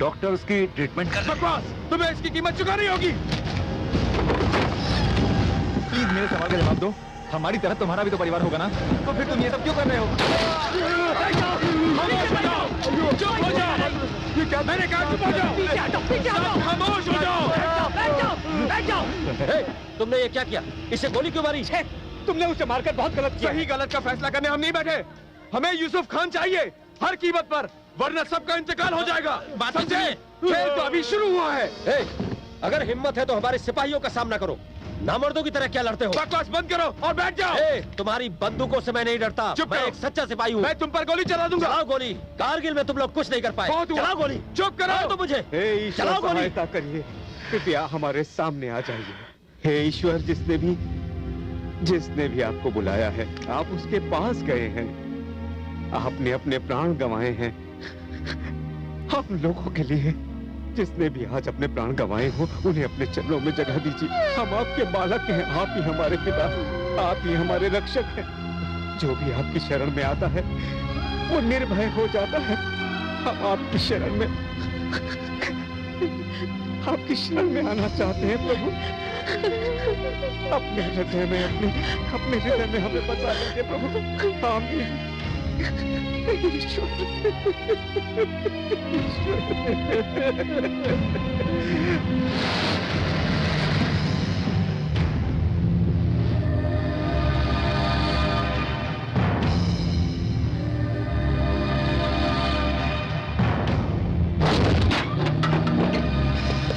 डॉक्टर उसकी ट्रीटमेंट कर रहे हैं। बकवास, तुम्हें इसकी कीमत चुकानी होगी। प्लीज मेरे सवाल का जवाब दो। हमारी तरह तुम्हारा भी तो परिवार होगा ना, तो फिर तुम ये सब क्यों कर रहे हो? चुप हो जाओ। ये क्या? मैंने कहा चुप हो जाओ। खामोश हो जाओ। तुमने ये क्या किया? इसे गोली क्यों मारी? तुमने उसे मारकर बहुत गलत किया। सही गलत का फैसला करने हम नहीं बैठे। हमें यूसुफ खान चाहिए हर कीमत पर, वरना सबका इंतकाल हो जाएगा। समझे? खेल तो अभी शुरू हुआ है। अगर हिम्मत है तो हमारे सिपाहियों का सामना करो, नामर्दों की तरह क्या लड़ते हो? बकवास बंद करो और बैठ जाओ। तुम्हारी बंदूकों से मैं नहीं डरता। मैं एक सच्चा सिपाही हूँ। मैं तुम पर गोली चला दूंगा। चलाओ गोली। कारगिल में तुम लोग कुछ नहीं कर पाए। चलाओ गोली। चुप करो तो मुझे। चलाओ गोली। सहायता करिए, कृपया हमारे सामने आ जाइए। हे ईश्वर, जिसने भी आपको बुलाया है, आप उसके पास गए हैं, आपने अपने प्राण गंवाए हैं। हम लोगों के लिए जिसने भी आज अपने प्राण गंवाए हो, उन्हें अपने चरणों में जगह दीजिए। हम आपके बालक हैं, आप ही हमारे पिता, आप ही हमारे रक्षक हैं। जो भी आपकी शरण में आता है वो निर्भय हो जाता है। हम आपकी शरण में आना चाहते हैं प्रभु। अपने हृदय में हमें बचा लीजिए प्रभु। आमीन।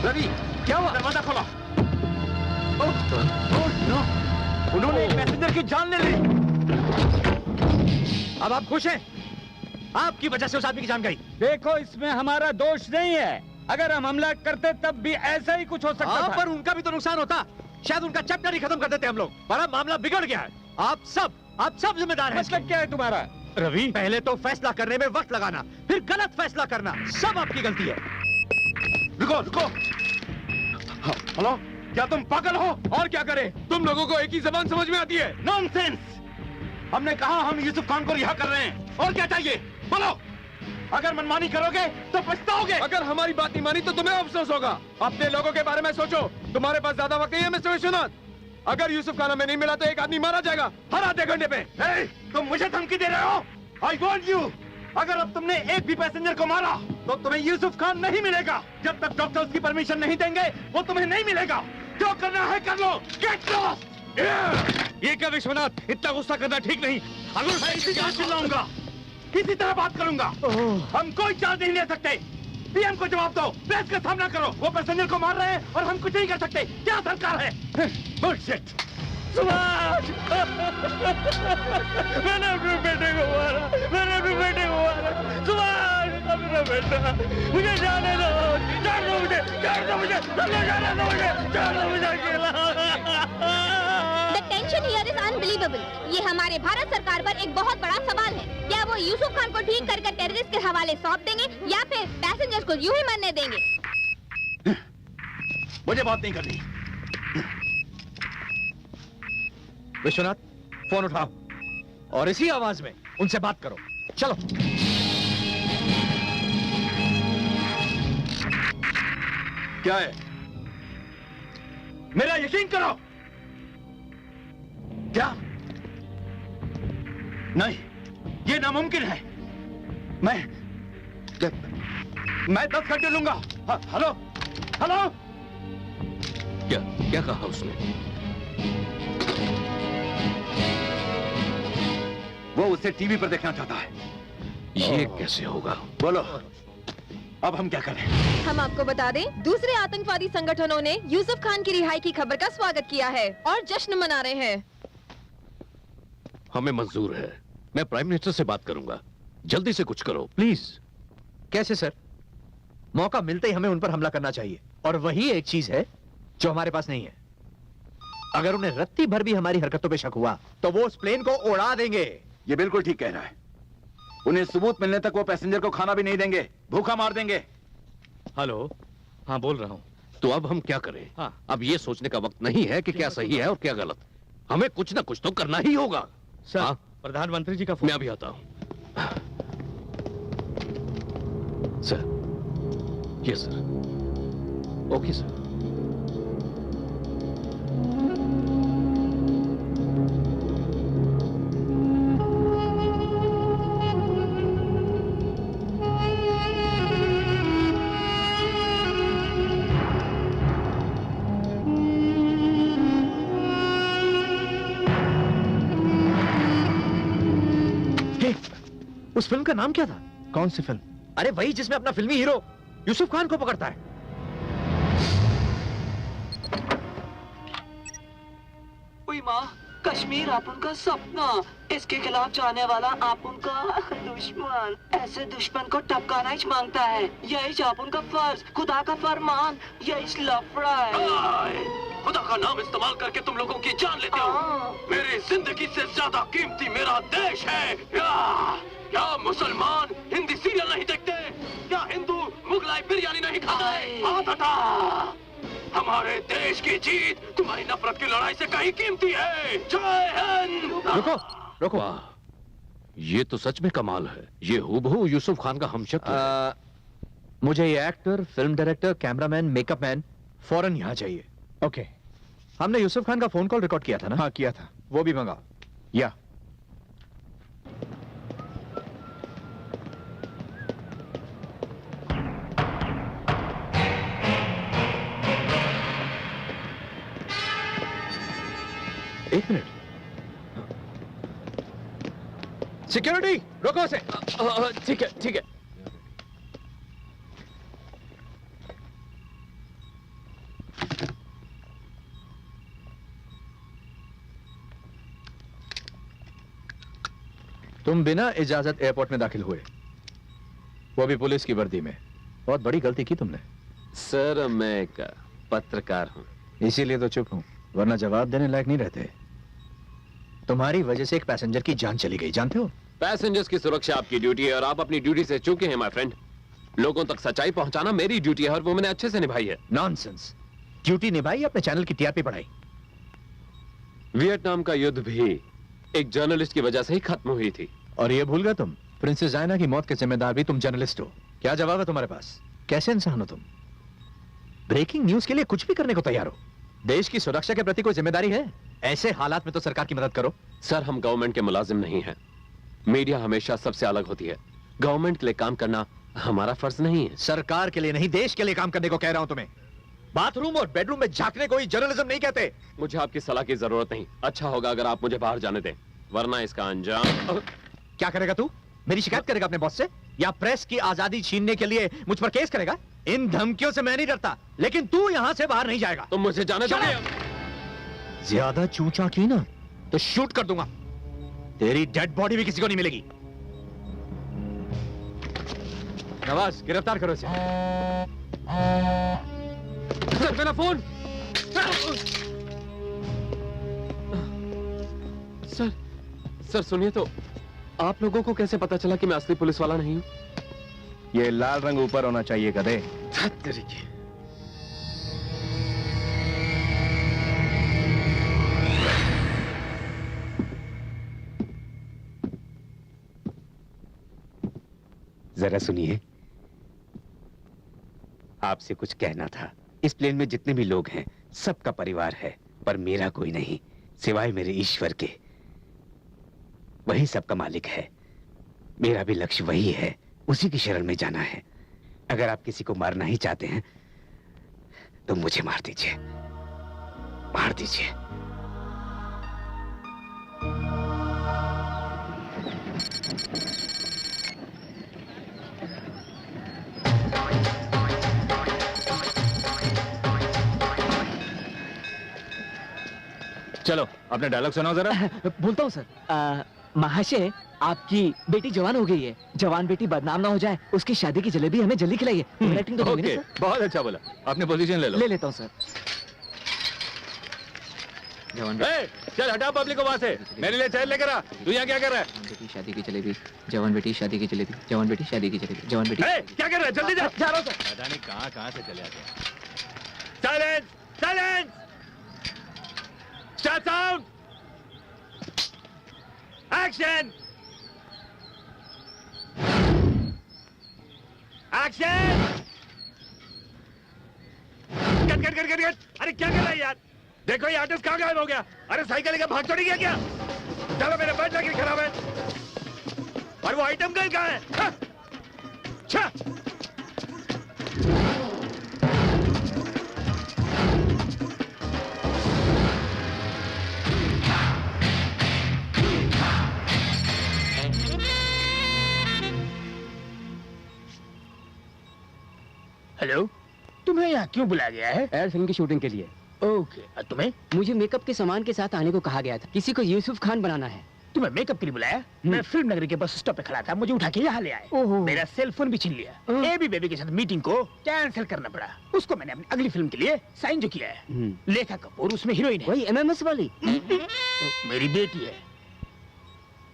रवि, क्या हुआ? दरवाजा खोलो। उन्होंने एक पैसेंजर की जान ले ली। अब आप खुश हैं? आपकी वजह से उस आदमी की जान गई। देखो, इसमें हमारा दोष नहीं है। अगर हम हमला करते तब भी ऐसा ही कुछ हो सकता था। पर उनका भी तो नुकसान होता। शायद उनका चैप्टर ही खत्म कर देते हम लोग। बड़ा मामला बिगड़ गया है। आप सब जिम्मेदार हैं। मतलब क्या है तुम्हारा? रवि, पहले तो फैसला करने में वक्त लगाना, फिर गलत फैसला करना, सब आपकी गलती है। रुको। हेलो, क्या तुम पागल हो? और क्या करें? तुम लोगों को एक ही जबान समझ में आती है। नॉनसेंस! हमने कहा हम यूसुफ खान को रिहा कर रहे हैं, और क्या चाहिए? बोलो। अगर मनमानी करोगे तो पछताओगे। अगर हमारी बात नहीं मानी तो तुम्हें अफसोस होगा। अपने लोगों के बारे में सोचो। तुम्हारे पास ज्यादा वक्त नहीं है मिस्टर विश्वनाथ। अगर यूसुफ खान हमें नहीं मिला तो एक आदमी मारा जाएगा हर आधे घंटे पे। तुम मुझे धमकी दे रहे हो? I want you. अगर अब तुमने एक भी पैसेंजर को मारा तो तुम्हें यूसुफ खान नहीं मिलेगा। जब तक डॉक्टर उसकी परमिशन नहीं देंगे वो तुम्हें नहीं मिलेगा। जो करना है कर लो। Get lost. ये क्या विश्वनाथ, इतना गुस्सा करना ठीक नहीं। अगर मैं इसी तरह चिल्लाऊंगा, किसी तरह बात करूंगा, हम कोई चार्ज नहीं ले सकते। पीएम को जवाब दो, प्रेस का सामना करो। वो पैसेंजर को मार रहे हैं और हम कुछ नहीं कर सकते। क्या सरकार है? बुलशिट। सुभाष, मैंने अपने बेटे को मारा। सुभाष, अपना बेटा, मुझे जाने दो। जाने दो मुझे अकेला। The tension here is unbelievable. ये हमारे भारत सरकार पर एक बहुत बड़ा सवाल है। क्या वो यूसुफ खान को ठीक कर टेररिस्ट के हवाले सौंप देंगे या फिर पैसेंजर्स को यूं ही मरने देंगे? मुझे बात नहीं करनी। विश्वनाथ, फोन उठाओ और इसी आवाज में उनसे बात करो। चलो। क्या है? मेरा यकीन करो। क्या? नहीं, ये नामुमकिन है। मैं 10 घंटे लूंगा। हेलो। क्या कहा उसने? वो उसे टीवी पर देखना चाहता है। ये कैसे होगा? बोलो, अब हम क्या करें? हम आपको बता दें, दूसरे आतंकवादी संगठनों ने यूसुफ खान की रिहाई की खबर का स्वागत किया है और जश्न मना रहे हैं। हमें मंजूर है। मैं प्राइम मिनिस्टर से बात करूंगा। जल्दी से कुछ करो प्लीज। कैसे सर? मौका मिलते ही हमें उन पर हमला करना चाहिए, और वही एक चीज है जो हमारे पास नहीं है। अगर उन्हें रत्ती भर भी हमारी हरकतों पे शक हुआ तो वो उस प्लेन को उड़ा देंगे। ये बिल्कुल ठीक कह रहा है। उन्हें सबूत मिलने तक वो पैसेंजर को खाना भी नहीं देंगे, भूखा मार देंगे। हेलो, हाँ बोल रहा हूँ। तो अब हम क्या करें? हाँ। अब ये सोचने का वक्त नहीं है कि क्या सही है और क्या गलत। हमें कुछ ना कुछ तो करना ही होगा। सर, हाँ? प्रधानमंत्री जी का फोन। मैं अभी आता हूँ। Sir, yes sir. Okay sir. उस फिल्म का नाम क्या था? कौन सी फिल्म? अरे वही जिसमें अपना फिल्मी हीरो यूसुफ खान को पकड़ता है। ओए माँ, कश्मीर आप उनका सपना, इसके खिलाफ जाने वाला आप उनका दुश्मन। ऐसे दुश्मन को टपकाना ही मांगता है, यही आप उनका फर्ज, खुदा का फरमान, यही लफड़ा है। खुदा का नाम इस्तेमाल करके तुम लोगों की जान लेते हो। मेरी जिंदगी से ज्यादा कीमती मेरा देश है। क्या मुसलमान हिंदी सीरियल नहीं देखते? क्या हिंदू मुगलाई बिरयानी नहीं खाते? हाथ हटा। हमारे देश की जीत तुम्हारी नफरत की लड़ाई से कहीं कीमती है। जय हिंद। रुको, रुको। ये तो सच में कमाल है। ये हूबहू यूसुफ खान का हमशक्ल है। मुझे ये actor, film director, cameraman, makeup man फौरन यहाँ चाहिए। ओके। हमने यूसुफ खान का फोन कॉल रिकॉर्ड किया था ना? हाँ किया था। वो भी मंगाओ। या एक मिनट। सिक्योरिटी, रोको उसे। ठीक है, ठीक है। तुम बिना इजाजत एयरपोर्ट में दाखिल हुए, वो भी पुलिस की वर्दी में। बहुत बड़ी गलती की तुमने। सर, मैं एक पत्रकार हूँ। इसीलिए तो चुप हूं, वरना जवाब देने लायक नहीं रहते। तुम्हारी वजह से एक पैसेंजर की जान चली गई, जानते हो? पैसेंजर्स की सुरक्षा आपकी ड्यूटी है और आप अपनी ड्यूटी से चूके हैं माय फ्रेंड। लोगों तक सच्चाई पहुंचाना मेरी ड्यूटी है और वो मैंने अच्छे से निभाई है। नॉनसेंस। ड्यूटी निभाई, अपने चैनल की टीआरपी बढ़ाई। वियतनाम का युद्ध भी एक जर्नलिस्ट की वजह से ही खत्म हुई थी। और ये भूल गए तुम, प्रिंसेस डायना की मौत के जिम्मेदार भी तुम जर्नलिस्ट हो। क्या जवाब है तुम्हारे पास? कैसे इंसान हो तुम? ब्रेकिंग न्यूज के लिए कुछ भी करने को तैयार हो। देश की सुरक्षा के प्रति कोई जिम्मेदारी है? ऐसे हालात में तो सरकार की मदद करो। सर, हम गवर्नमेंट के मुलाजिम नहीं हैं। मीडिया हमेशा सबसे अलग होती है। गवर्नमेंट के लिए काम करना हमारा फर्ज नहीं है। सरकार के लिए नहीं, देश के लिए काम करने को कह रहा हूं तुम्हें। बाथरूम और बेडरूम में झांकने को ही जर्नलिज्म नहीं कहते। मुझे आपकी सलाह की जरूरत नहीं। अच्छा होगा अगर आप मुझे बाहर जाने दें, वरना इसका अंजाम। क्या करेगा तू? मेरी शिकायत करेगा अपने बॉस से, या प्रेस की आजादी छीनने के लिए मुझ पर केस करेगा? इन धमकियों से मैं नहीं डरता, लेकिन तू यहां से बाहर नहीं जाएगा। तुम मुझे जाने दोगे? ज्यादा चूचा की ना तो शूट कर दूंगा। तेरी डेड बॉडी भी किसी को नहीं मिलेगी। नवाज, गिरफ्तार करो इसे। सर, मेरा फोन। सर सुनिए तो, आप लोगों को कैसे पता चला कि मैं असली पुलिस वाला नहीं हूं? ये लाल रंग ऊपर होना चाहिए गधे। तरीके। जरा सुनिए, आपसे कुछ कहना था। इस प्लेन में जितने भी लोग हैं सबका परिवार है, पर मेरा कोई नहीं, सिवाय मेरे ईश्वर के। वही सबका मालिक है। मेरा भी लक्ष्य वही है, उसी की शरण में जाना है। अगर आप किसी को मारना ही चाहते हैं तो मुझे मार दीजिए, मार दीजिए। चलो अपने डायलॉग सुनाओ जरा। बोलता हूँ सर। महाशय, आपकी बेटी जवान हो गई है। जवान बेटी बदनाम ना हो जाए, उसकी शादी की जलेबी हमें जल्दी खिलाइए। एक्टिंग तो होगी ना सर? बहुत अच्छा बोला। अपने पोजीशन ले लो। ले लेता हूँ सर। जवान चल हटा पब्लिक को वहां से, मेरे लिए चैन लेकर आ। तू यहाँ क्या कर रहा है? बेटी शादी की जलेबी, जवान बेटी शादी की जलेबी, जवान बेटी शादी की जलेबी, जवान बेटी क्या कर रहा है? जल्दी जा। जा रहा हूं सर। पता नहीं कहां से चले आते हैं। Silence, silence, start sound, action, action. Cut cut cut cut cut. अरे क्या कर रहा है यार? देखो ये आर्टिस्ट कहाँ गायब हो गया? अरे साइकिल लेकर भाग चोरी गया क्या? चलो मेरे बैठ जाके खराब है। और वो आइटम गर्ल कहाँ है? हाँ? छा! हेलो, तुम्हें यहाँ क्यों बुलाया गया है? एड फिल्म की शूटिंग के लिए। ओके, और तुम्हें? मुझे मेकअप के सामान के साथ आने को कहा गया था। किसी को यूसुफ खान बनाना है। तुम्हें मेकअप के लिए बुलाया? मैं फिल्म नगरी के बस स्टॉप पे खड़ा था, मुझे उठा के यहाँ ले आए। मेरा सेल फोन भी छीन लिया। एबी बेबी के साथ मीटिंग को कैंसिल करना पड़ा। उसको मैंने अपनी अगली फिल्म के लिए साइन जो किया है। लेखा कपूर उसमें हीरोइन है। वही एमएमएस वाली? मेरी बेटी है।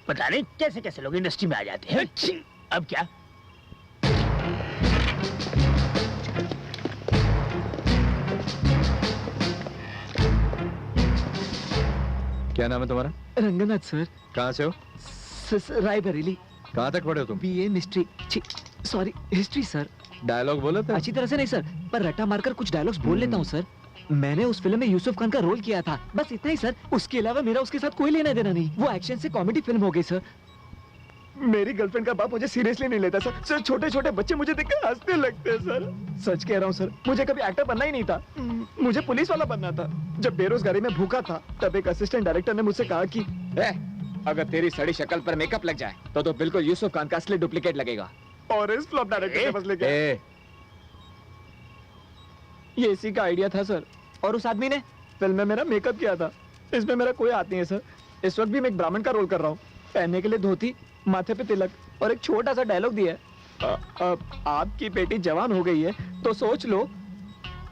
पता नहीं कैसे कैसे लोग इंडस्ट्री में आ जाते हैं। अब क्या? क्या नाम है तुम्हारा? रंगनाथ सर। कहाँ से हो? रायबरेली। कहाँ तक पढ़े हो तुम? BA mystery, sorry history sir. Dialogue बोले थे? अच्छी तरह से नहीं सर, पर रट्टा मारकर कुछ डायलॉग्स बोल लेता हूँ सर। मैंने उस फिल्म में यूसुफ खान का रोल किया था, बस इतना ही सर। उसके अलावा मेरा उसके साथ कोई लेना देना नहीं। वो एक्शन से कॉमेडी फिल्म हो गई सर। मेरी गर्लफ्रेंड का बाप मुझे सीरियसली नहीं लेता सर। सर छोटे छोटे बच्चे मुझे देखकर हंसने लगते हैं सर। सच कह रहा हूँ सर, मुझे कभी एक्टर बनना ही नहीं था। मुझे पुलिस वाला बनना था। जब बेरोजगारी में भूखा था तब एक असिस्टेंट डायरेक्टर ने मुझसे कहा कि अगर तेरी सड़ी शक्ल पर मेकअप लग जाए तो बिल्कुल यूसुफ खान का असली डुप्लीकेट लगेगा। और इस फ्लॉप डायरेक्टर से बस लेके ये इसी का आइडिया था सर। और उस आदमी ने फिल्म में मेरा मेकअप किया था। इसमें मेरा कोई हाथ नहीं है सर। इस वक्त भी मैं एक ब्राह्मण का रोल कर रहा हूँ। पहनने के लिए धोती, माथे पे तिलक और एक छोटा सा डायलॉग दिया है। आपकी बेटी जवान हो गई है तो सोच लो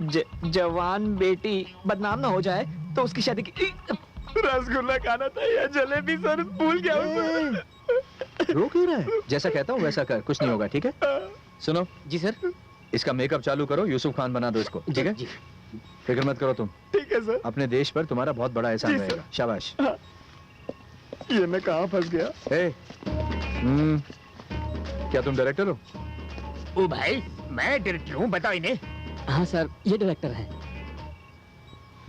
जवान बेटी बदनाम ना हो जाए तो उसकी शादी की। रसगुल्ला खाना था या जलेबी सर? भूल गया हूँ। रो क्यों रहा है? जैसा कहता हूँ वैसा कर, कुछ नहीं होगा। ठीक है? सुनो जी सर। इसका मेकअप चालू करो, यूसुफ खान बना दो इसको। ठीक है? फिक्र मत करो तुम। ठीक है सर। अपने देश पर तुम्हारा बहुत बड़ा एहसान रहेगा। शाबाश। ये मैं कहाँ फंस गया? क्या तुम डायरेक्टर हो? ओ भाई, मैं डायरेक्टर हूँ, बताओ इन्हें। हाँ सर, ये डायरेक्टर है।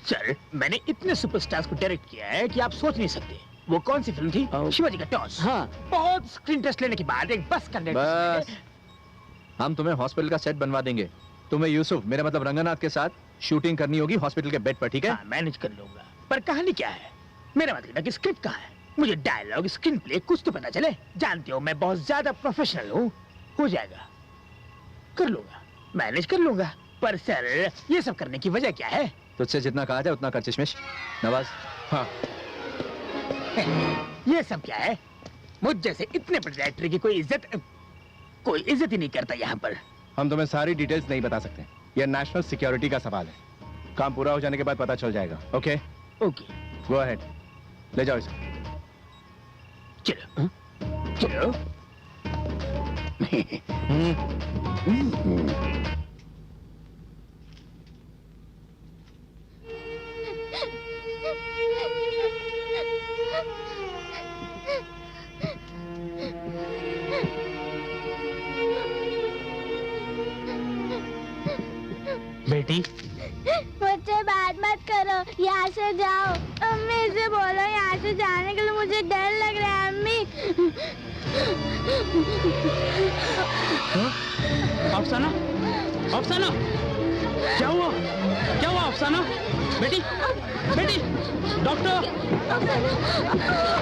सर, मैंने इतने सुपरस्टार्स को डायरेक्ट किया है कि आप सोच नहीं सकते। वो कौन सी फिल्म थी? शिवाजी का टॉस। हाँ। बहुत स्क्रीन टेस्ट लेने के बाद एक बस बस हम तुम्हें हॉस्पिटल का सेट बनवा देंगे। तुम्हें यूसुफ, मेरा मतलब रंगनाथ के साथ शूटिंग करनी होगी हॉस्पिटल के बेड पर। ठीक है? हाँ, मैनेज कर लूंगा। पर कहानी क्या है? मेरा मतलब है कि स्क्रिप्ट कहाँ है? मुझे डायलॉग, स्क्रीन प्ले कुछ तो पता चले। जानते हो मैं बहुत ज्यादा प्रोफेशनल हूँ। हो जाएगा, कर लूंगा, मैनेज कर लूंगा। पर सर, ये सब करने की वजह क्या है? तुझसे जितना कहा जाए उतना कर चश्मिश। नवाज। हाँ। ये सब क्या है? मुझ जैसे इतने बड़े डायरेक्टर की कोई इज्जत ही नहीं करता यहाँ पर। हम तुम्हें सारी डिटेल्स नहीं बता सकते। यह नेशनल सिक्योरिटी का सवाल है। काम पूरा हो जाने के बाद पता चल जाएगा। ओके? ओके। गो अहेड, ले जाओ इसे। चलो चलो। बेटी, मुझसे बात मत करो, यहाँ से जाओ। अम्मी से बोलो यहाँ से जाने के लिए, मुझे डर लग रहा है अम्मी। अफसाना, अफसाना, क्या हुआ? क्या हुआ अफसाना? बेटी, बेटी, डॉक्टर।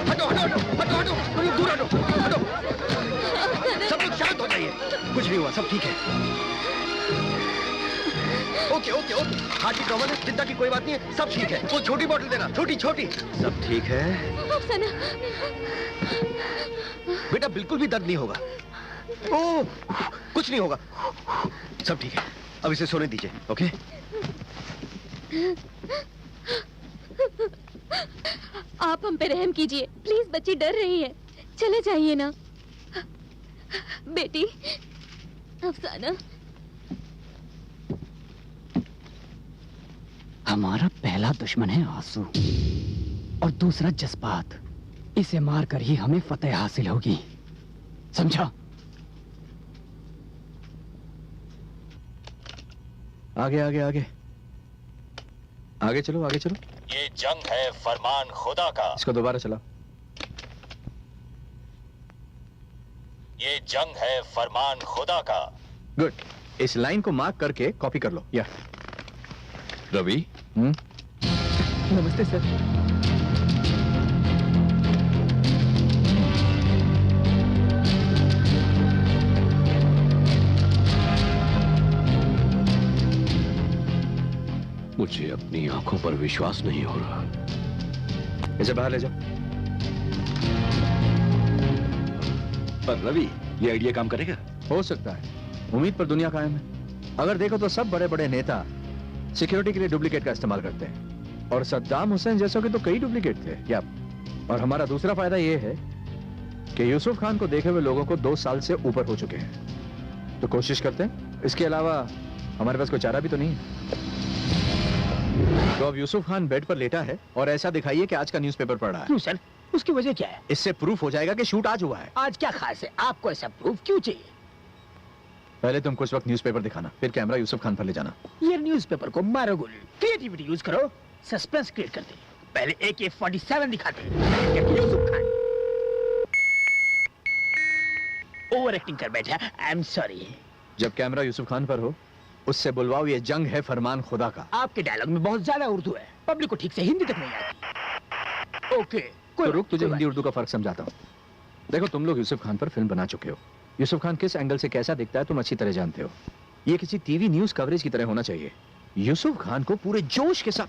हटो हटो हटो हटो हटो, तुम दूर हटो हटो। सब लोग शांत हो जाइए। कुछ नहीं हुआ, सब ठीक है। ओके ओके ओके, हार्ट की प्रॉब्लम है, चिंता की कोई बात नहीं है, सब ठीक है। वो छोटी बोतल देना, छोटी छोटी। सब ठीक है बेटा, बिल्कुल भी दर्द नहीं होगा। ओह, कुछ नहीं होगा, सब ठीक है। अब इसे सोने दीजिए। ओके? आप हम पे रहम कीजिए प्लीज, बच्ची डर रही है, चले जाइए ना। बेटी अफसाना, हमारा पहला दुश्मन है आंसू और दूसरा जज्बात। इसे मारकर ही हमें फतेह हासिल होगी, समझा? आगे आगे आगे आगे चलो, आगे चलो। ये जंग है फरमान खुदा का। इसको दोबारा चलाओ। ये जंग है फरमान खुदा का। गुड। इस लाइन को मार्क करके कॉपी कर लो। या रवि। नमस्ते सर। मुझे अपनी आंखों पर विश्वास नहीं हो रहा। इसे बाहर ले जाओ। पर रवि, ये आइडिया काम करेगा? हो सकता है, उम्मीद पर दुनिया कायम है। अगर देखो तो सब बड़े बड़े नेता सिक्योरिटी के लिए डुप्लीकेट का इस्तेमाल करते हैं, और सद्दाम हुसैन जैसों के तो कई डुप्लीकेट थे। या और हमारा दूसरा फायदा यह है कि यूसुफ खान को देखे हुए लोगों को 2 साल से ऊपर हो चुके हैं, तो कोशिश करते हैं। इसके अलावा हमारे पास कोई चारा भी तो नहीं है। तो अब यूसुफ खान बेड पर लेटा है और ऐसा दिखाइए कि आज का न्यूज़पेपर पढ़ रहा है। क्यों सर, उसकी वजह क्या है? इससे प्रूफ हो जाएगा कि शूट आज हुआ है। आज क्या खास है? आपको ऐसा प्रूफ क्यों चाहिए? पहले तुम कुछ वक्त न्यूज़पेपर दिखाना, फिर कैमरा यूसुफ खान पर ले जाना। ये न्यूज़पेपर को मारो गोली, क्रिएटिविटी यूज करो, सस्पेंस क्रिएट करते। पहले AK-47 दिखाते, यूसुफ खान ओवर एक्टिंग कर बैठा। आई एम सॉरी। जब कैमरा यूसुफ खान पर हो, उससे बुलवाओ ये जंग है फरमान खुदा का। आपके डायलॉग में बहुत ज्यादा उर्दू है, पब्लिक को ठीक से हिंदी तक नहीं आती। ओके, तो रुक, तुझे हिंदी उर्दू का फर्क समझाता हूँ। देखो, तुम लोग यूसुफ खान पर फिल्म बना चुके हो। यूसुफ खान किस एंगल से कैसा दिखता है तुम अच्छी तरह जानते हो। ये किसी टीवी न्यूज कवरेज की तरह होना चाहिए। यूसुफ खान को पूरे जोश के साथ।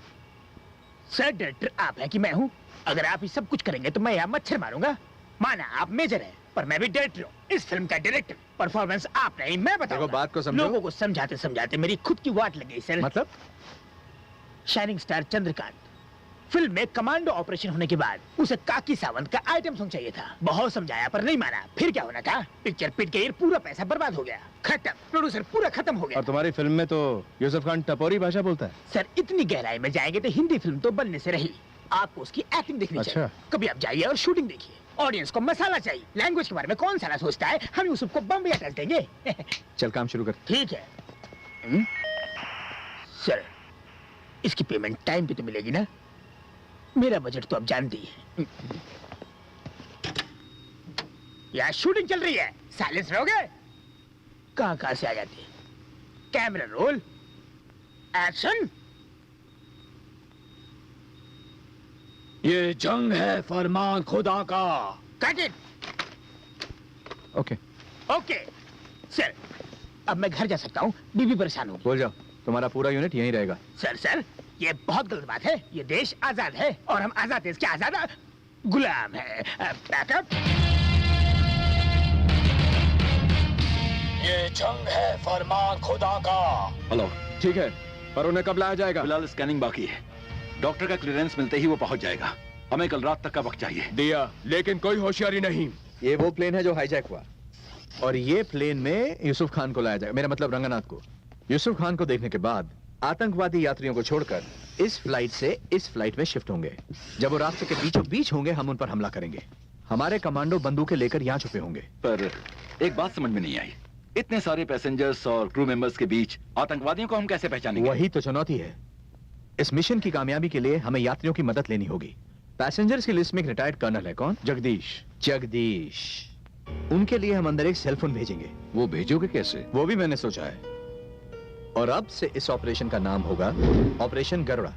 सर, डायरेक्टर आप हैं कि मैं हूँ? अगर आप ये सब कुछ करेंगे तो मैं यहाँ मच्छर मारूंगा। माना आप मेजर हैं, पर मैं भी डायरेक्टर हूँ, इस फिल्म का डायरेक्टर। परफॉर्मेंस आप नहीं, मैं बताऊंगा। बात को समझो। लोगों को समझाते समझाते मेरी खुद की वाट लग गई सर। मतलब? शाइनिंग स्टार चंद्रकांत फिल्म में कमांडो ऑपरेशन होने के बाद उसे काकी सावंत का आइटम सॉन्ग चाहिए था। बहुत समझाया पर नहीं माना। फिर क्या होना था? पिक्चर पिट गई, पूरा पैसा बर्बाद हो गया, खत्म। प्रोड्यूसर पूरा खत्म हो गया। और तुम्हारी फिल्म में तो यूसुफ खान टपोरी भाषा बोलता है। सर, इतनी गहराई में जाएंगे तो हिंदी फिल्म तो बनने से रही। आपको उसकी एक्टिंग देखनी चाहिए। कभी आप जाइए और शूटिंग देखिए। ऑडियंस को मसाला चाहिए। लैंग्वेज के बारे में कौन साला सोचता है? हम यूसुफ को बम या टच देंगे। चल काम शुरू कर। ठीक है। सर, इसकी पेमेंट टाइम पे तो मिलेगी ना? मेरा बजट तो आप जानती है। यहाँ शूटिंग चल रही है, साइलेंस रहोगे? कहाँ से आ जाती है? Camera roll, action. ये जंग है फरमान खुदा का। Cut it. Okay okay sir, अब मैं घर जा सकता हूँ, बीबी परेशान होगी। बोल जाओ, तुम्हारा पूरा यूनिट यहीं रहेगा। सर, ये बहुत गलत बात है। ये देश आजाद है और हम आजाद देश के आजाद गुलाम है। बैकअप। ये जंग है फरमान खुदा का। हेलो। ठीक है, पर उन्हें कब लाया जाएगा? फिलहाल स्कैनिंग बाकी है। डॉक्टर का क्लियरेंस मिलते ही वो पहुंच जाएगा। हमें कल रात तक का वक्त चाहिए। दिया, लेकिन कोई होशियारी नहीं। ये वो प्लेन है जो हाईजैक हुआ, और ये प्लेन में यूसुफ खान को लाया जाएगा। मेरा मतलब रंगनाथ को। यूसुफ खान को देखने के बाद आतंकवादी यात्रियों को छोड़कर इस फ्लाइट से इस फ्लाइट में शिफ्ट होंगे। जब वो रास्ते के बीचों बीच होंगे, हम उन पर हमला करेंगे। हमारे कमांडो बंदूकें लेकर यहाँ छुपे होंगे। पर एक बात समझ में नहीं आई, इतने सारे पैसेंजर्स और क्रू मेंबर्स के बीच आतंकवादियों को हम कैसे पहचानेंगे? वही तो चुनौती है। इस मिशन की कामयाबी के लिए हमें यात्रियों की मदद लेनी होगी। पैसेंजर्स की लिस्ट में एक रिटायर्ड कर्नल है। कौन? जगदीश। उनके लिए हम अंदर एक सेलफोन भेजेंगे। वो भेजोगे कैसे? वो भी मैंने सोचा है। और अब से इस ऑपरेशन का नाम होगा ऑपरेशन गरुड़ा।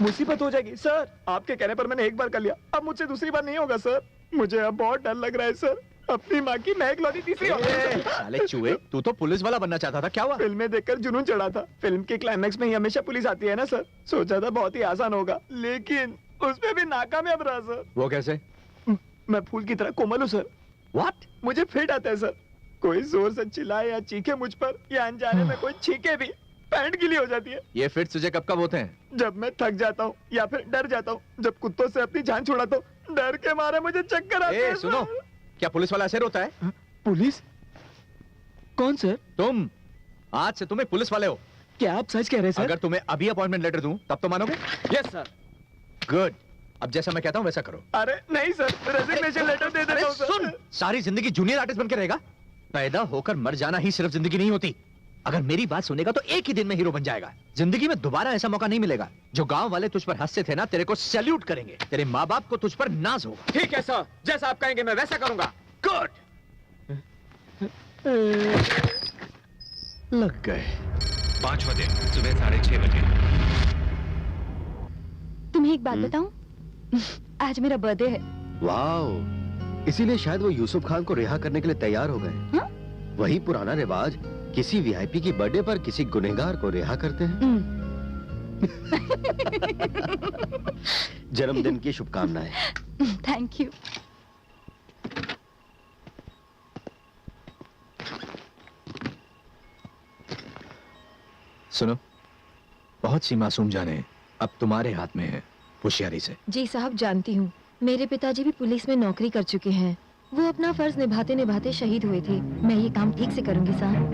मुसीबत हो जाएगी सर। आपके कहने पर मैंने एक बार कर लिया, अब मुझसे दूसरी बार नहीं होगा सर। मुझे अब बहुत डर लग रहा है सर। अपनी माँ की मैं इकलौती तीसरी साले चूहे, तू तो पुलिस वाला बनना चाहता था, क्या हुआ? फिल्में देखकर जुनून चढ़ा था। फिल्म के क्लाइमैक्स में ही हमेशा पुलिस आती है ना सर। सोचा था बहुत ही आसान होगा, लेकिन उसमें भी नाकामयाब रहा सर। वो कैसे? मैं फूल की तरह कोमल हूँ सर। व्हाट? मुझे फिट आता है सर। कोई जोर से चिल्लाए या चीखे मुझ पर, या अनजाने में कोई छीके भी, पैंट गीली हो जाती है। ये फिट तुझे कब कब होते हैं? जब मैं थक जाता हूँ या फिर डर जाता हूँ। जब कुत्तों से अपनी जान छुड़ाता हूँ, डर के मारे मुझे चक्कर आते हैं। सुनो, क्या पुलिस वाला ऐसे रोता है? पुलिस? कौन सर? तुम। आज से तुम्हें पुलिस वाले हो। क्या आप सच कह रहे हैं सर? अगर तुम्हें अभी अपॉइंटमेंट लेटर दूं तब तो मानोगे? Yes sir. गुड। अब जैसा मैं कहता हूं वैसा करो। अरे नहीं सर, रेजिग्नेशन लेटर दे देता हूं सर। सुन, सारी जिंदगी जूनियर आर्टिस्ट बनकर रहेगा? पैदा होकर मर जाना ही सिर्फ जिंदगी नहीं होती। अगर मेरी बात सुनेगा तो एक ही दिन में हीरो बन जाएगा। जिंदगी में दोबारा ऐसा मौका नहीं मिलेगा। जो गांव वाले तुझ पर हंसते थे ना, तेरे को सैल्यूट करेंगे। तेरे माँ बाप को तुझ पर नाज होगा। ठीक है सर, जैसा आप कहेंगे मैं वैसा करूंगा। गुड। लग गए। 5 बजे, सुबह 6:30 बजे। तुम्हें एक बात बताऊं? आज मेरा बर्थडे है। वाह, इसीलिए शायद वो यूसुफ खान को रिहा करने के लिए तैयार हो गए। वही पुराना रिवाज, किसी वीआईपी की बर्थडे पर किसी गुनहगार को रिहा करते हैं। जन्मदिन की शुभकामनाएं। Thank you. सुनो, बहुत सी मासूम जाने अब तुम्हारे हाथ में है। होशियारी से। जी साहब, जानती हूँ। मेरे पिताजी भी पुलिस में नौकरी कर चुके हैं। वो अपना फर्ज निभाते निभाते शहीद हुए थे। मैं ये काम ठीक से करूंगी साहब।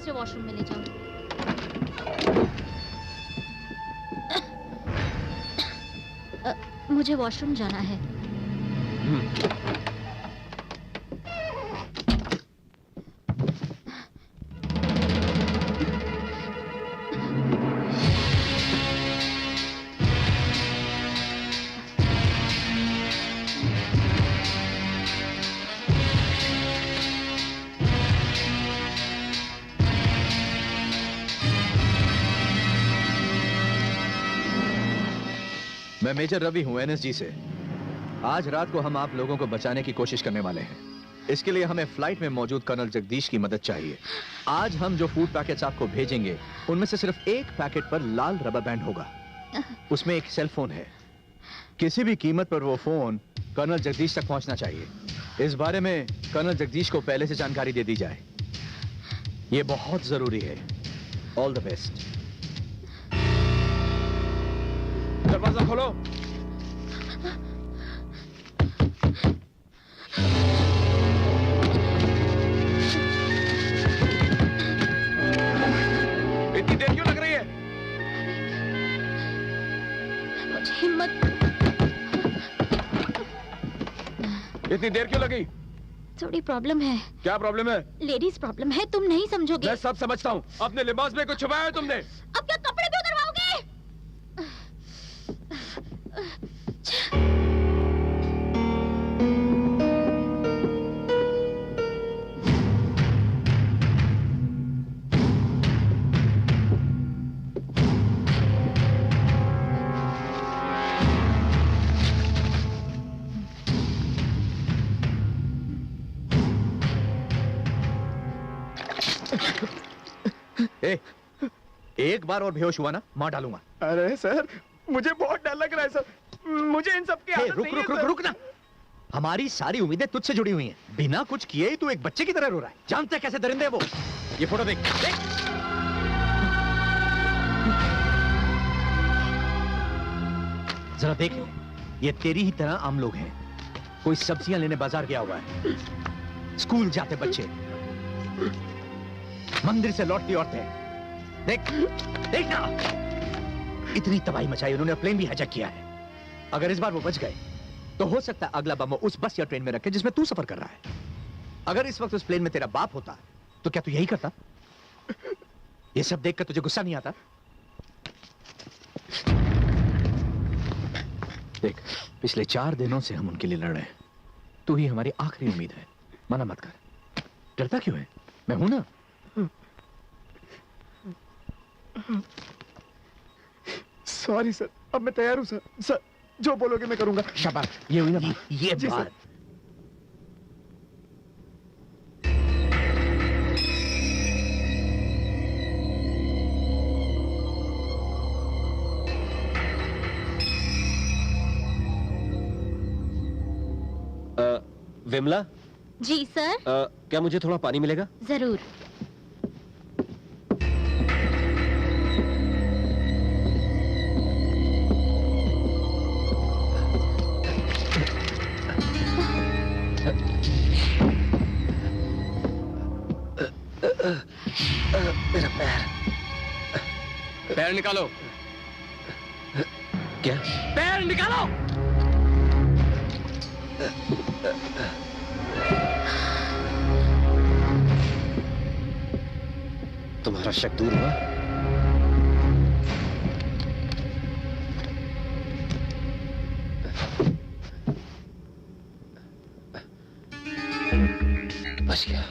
वॉशरूम में ले जाओ। मुझे वॉशरूम जाना है। मैं मेजर रवि हूं एनएसजी से। आज रात को हम आप लोगों को बचाने की कोशिश करने वाले हैं। इसके लिए हमें फ्लाइट में मौजूद कर्नल जगदीश की मदद चाहिए। आज हम जो फूड पैकेट्स आपको भेजेंगे उनमें से सिर्फ एक पैकेट पर लाल रबर बैंड होगा। उसमें एक सेल फोन है। किसी भी कीमत पर वो फोन कर्नल जगदीश तक पहुंचना चाहिए। इस बारे में कर्नल जगदीश को पहले से जानकारी दे दी जाए। ये बहुत जरूरी है। All the best. दरवाजा खोलो। इतनी देर क्यों लग रही है? मुझे हिम्मत। इतनी देर क्यों लगी? थोड़ी प्रॉब्लम है। क्या प्रॉब्लम है? लेडीज प्रॉब्लम है, तुम नहीं समझोगे। मैं सब समझता हूँ। अपने लिबास में कुछ छुपाया है तुमने? अब क्या कपड़े भी उतरवाओगे? एक बार और बेहोश हुआ ना, मार डालूंगा। अरे सर, मुझे बहुत डर लग रहा है सर। मुझे इन सब की आदत रुक नहीं रुक है, रुक सर। रुक ना। हमारी सारी उम्मीदें तुझसे जुड़ी हुई हैं। बिना कुछ किए ही तू एक बच्चे की तरह रो रहा है। जानते हैं कैसे दरिंदे हैं वो? ये फोटो देख, देख। जरा देख, ये तेरी ही तरह आम लोग हैं। कोई सब्जियां लेने बाजार गया हुआ है, स्कूल जाते बच्चे, मंदिर से लौटती औरतें। देख, देखना, इतनी तबाही मचाई उन्होंने, प्लेन भी हाईजैक किया है। अगर इस बार वो बच गए तो हो सकता है अगला बम वो उस बस या ट्रेन में रखे जिसमें तू सफर कर रहा है। अगर इस वक्त उस प्लेन में तेरा बाप होता तो क्या तू यही करता? ये सब देखकर तुझे गुस्सा नहीं आता? देख, पिछले 4 दिनों से हम उनके लिए लड़ रहे हैं। तू ही हमारी आखिरी उम्मीद है, मना मत कर। डरता क्यों है? मैं हूं ना। सॉरी सर, अब मैं तैयार हूं सर। सर जो बोलोगे मैं करूंगा। शाबाश, ये हुई ना बात। ये जी बात। सर। विमला, जी सर। क्या मुझे थोड़ा पानी मिलेगा? जरूर। मेरा पैर। पैर निकालो। क्या? पैर निकालो। तुम्हारा शक दूर हुआ? बच गया।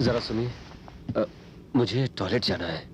जरा सुनिए, मुझे टॉयलेट जाना है।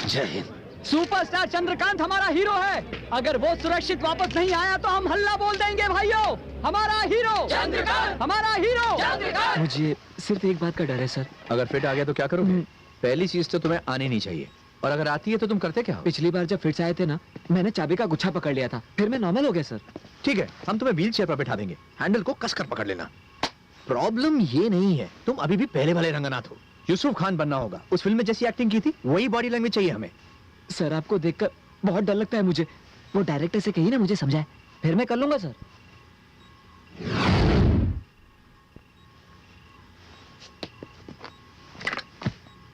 जय हिंद। सुपरस्टार चंद्रकांत हमारा हीरो है। अगर वो सुरक्षित वापस नहीं आया तो हम हल्ला बोल देंगे भाइयों। हमारा हीरो चंद्रकांत, हमारा हीरो चंद्रकांत। मुझे सिर्फ एक बात का डर है सर। अगर फिट आ गया तो क्या करोगे? पहली चीज तो तुम्हें आनी नहीं चाहिए, और अगर आती है तो तुम करते क्या हो? पिछली बार जब फिर से आए थे ना, मैंने चाबी का गुच्छा पकड़ लिया था, फिर मैं नॉर्मल हो गया सर। ठीक है, हम तुम्हें व्हील चेयर पर बैठा देंगे, हैंडल को कसकर पकड़ लेना। प्रॉब्लम ये नहीं है, तुम अभी भी पहले वाले रंगनाथ हो। यूसुफ खान बनना होगा, उस फिल्म में जैसी एक्टिंग की थी वही बॉडी लैंग्वेज चाहिए हमें। सर आपको देखकर बहुत डर लगता है मुझे। वो डायरेक्टर से कही ना मुझे समझाए, फिर मैं कर लूंगा सर।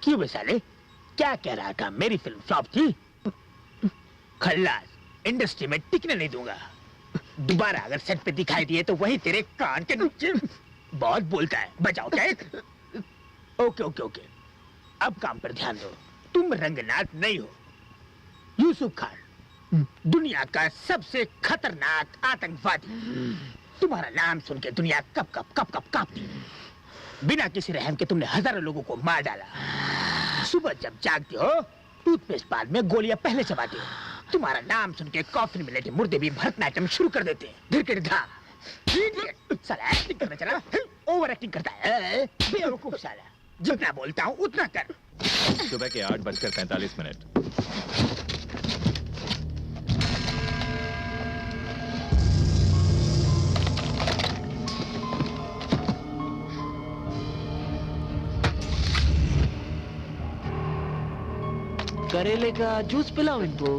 क्यों बे साले, क्या कह रहा था? मेरी फिल्म फ्लॉप थी? खल्लास, इंडस्ट्री में टिकने नहीं दूंगा। दोबारा अगर सेट पे दिखाई दिए तो वही तेरे कान के नीचे। बहुत बोलता है, बजाओ क्या? ओके ओके ओके, अब काम पर ध्यान दो। तुम रंगनाथ नहीं हो, यूसुफ खान, दुनिया का सबसे खतरनाक आतंकवादी। तुम्हारा नाम सुन के दुनिया कब कब कब कब कांपती। बिना किसी रहम के तुमने हजारों लोगों को मार डाला। सुबह जब जागते हो टूथपेस्ट बाद में गोलियां पहले चबाते हो। तुम्हारा नाम सुन के कॉफिन में लेटे मुर्दे भी भरतनाट्यम शुरू कर देते हैं। धिरकिड़ धा। साला एक्टिंग करना चला, ओवर एक्टिंग करता है। बेवकूफ साला, जितना बोलता हूँ उतना कर। सुबह के 8:45। करेले का जूस पिलाओ इनको।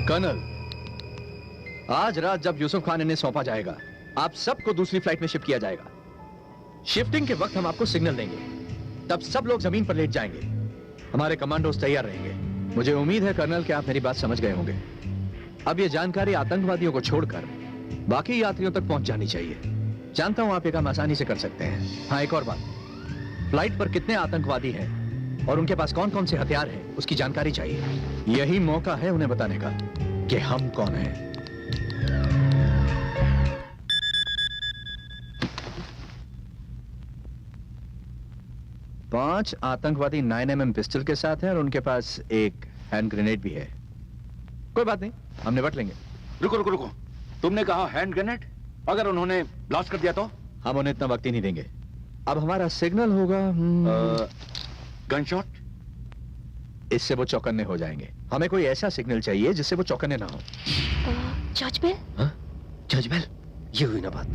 कर्नल, आज रात जब यूसुफ खान इन्हें सौंपा जाएगा, आप सबको दूसरी फ्लाइट में शिफ्ट किया जाएगा। शिफ्टिंग के वक्त हम आपको सिग्नल देंगे, तब सब लोग जमीन पर लेट जाएंगे। हमारे कमांडोज तैयार रहेंगे। मुझे उम्मीद है कर्नल कि आप मेरी बात समझ गए होंगे। अब ये जानकारी आतंकवादियों को छोड़कर बाकी यात्रियों तक पहुंच जानी चाहिए। जानता हूं आप ये काम आसानी से कर सकते हैं। हाँ, एक और बात, फ्लाइट पर कितने आतंकवादी हैं और उनके पास कौन कौन से हथियार हैं उसकी जानकारी चाहिए। यही मौका है उन्हें बताने का कि हम कौन हैं। पांच आतंकवादी 9mm पिस्टल के साथ हैं और उनके पास एक हैंड ग्रेनेड भी है। कोई बात नहीं, हम निपट लेंगे। रुको रुको रुको, तुमने कहा हैंड ग्रेनेड? अगर उन्होंने ब्लास्ट कर दिया तो? हम उन्हें इतना वक्त ही नहीं देंगे। अब हमारा सिग्नल होगा गन शॉट। इससे वो चौकन्ने हो जाएंगे। हमें कोई ऐसा सिग्नल चाहिए जिससे वो चौकन्ने ना हो। जज बेल? जज बेल, ये हुई ना बात।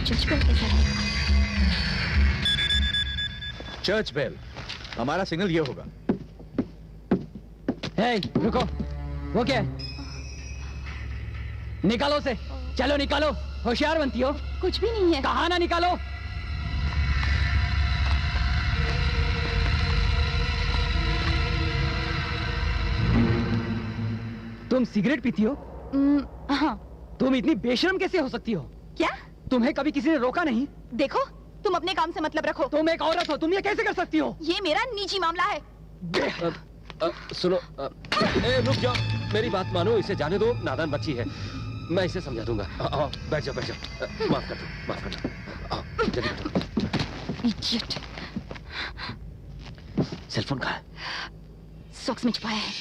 जज बेल कैसा रहेगा? चर्च बेल, हमारा सिग्नल ये होगा। हे, रुको, वो क्या है? निकालो से, चलो निकालो। होशियार बनती हो? कुछ भी नहीं है। कहा ना निकालो। तुम सिगरेट पीती हो? हाँ। तुम इतनी बेशर्म कैसे हो सकती हो? क्या? तुम्हें कभी किसी ने रोका नहीं? देखो, तुम अपने काम से मतलब रखो। तुम एक औरत हो, तुम ये कैसे कर सकती हो? ये मेरा निजी मामला है। सुनो, रुक जाओ, मेरी बात मानो, इसे जाने दो, नादान बच्ची है, मैं इसे समझा दूंगा। आओ, बैठ जाओ, बैठ जाओ। माफ कर दो, माफ कर दो। आओ, जल्दी बैठो। इडियट। सेलफोन कहाँ है? सॉक्स में छुपाया है।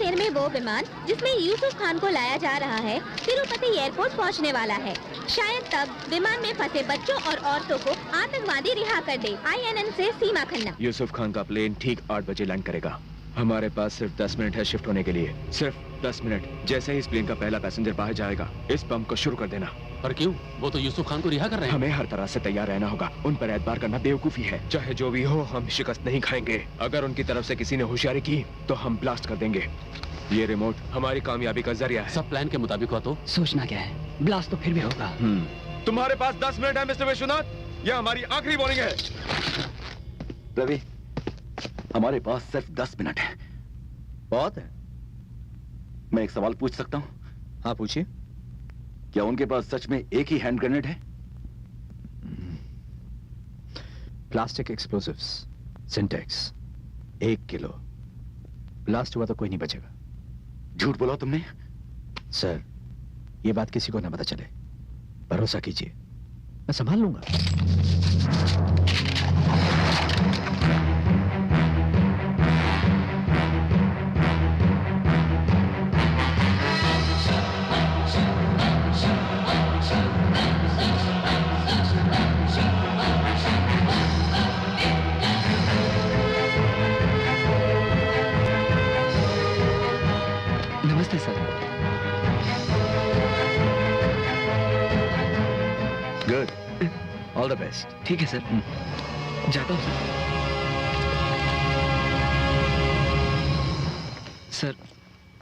देर में वो विमान जिसमें यूसुफ खान को लाया जा रहा है तिरुपति एयरपोर्ट पहुंचने वाला है। शायद तब विमान में फंसे बच्चों और औरतों को आतंकवादी रिहा कर दे। INN से सीमा खन्ना। यूसुफ खान का प्लेन ठीक 8 बजे लैंड करेगा। हमारे पास सिर्फ 10 मिनट है शिफ्ट होने के लिए, सिर्फ 10 मिनट। जैसे ही इस प्लेन का पहला पैसेंजर बाहर जाएगा, इस पंप को शुरू कर देना। पर क्यों? वो तो यूसुफ खान को रिहा कर रहे हैं। हमें हर तरह से तैयार रहना होगा। उन पर एतबार करना बेवकूफी है। चाहे जो भी हो, हम शिकस्त नहीं खाएंगे। अगर उनकी तरफ से किसी ने होशियारी की तो हम ब्लास्ट कर देंगे। ये रिमोट हमारी कामयाबी का जरिया है। सब प्लान के मुताबिक हुआ तो? सोचना क्या है, ब्लास्ट तो फिर भी होगा। तुम्हारे पास 10 मिनट है मिस्टर विश्वनाथ, यह हमारी आखिरी वार्निंग है। रवि, हमारे पास सिर्फ 10 मिनट है। बहुत है। मैं एक सवाल पूछ सकता हूँ? हाँ, पूछिए। क्या उनके पास सच में एक ही हैंड ग्रेनेड है? Plastic explosives, Semtex, 1 kilo. Blast हुआ तो कोई नहीं बचेगा। झूठ बोला तुमने? सर, ये बात किसी को ना पता चले। भरोसा कीजिए, मैं संभाल लूंगा। नमस्ते sir. Good, all the best. ठीक है सर, जाता हूँ सर।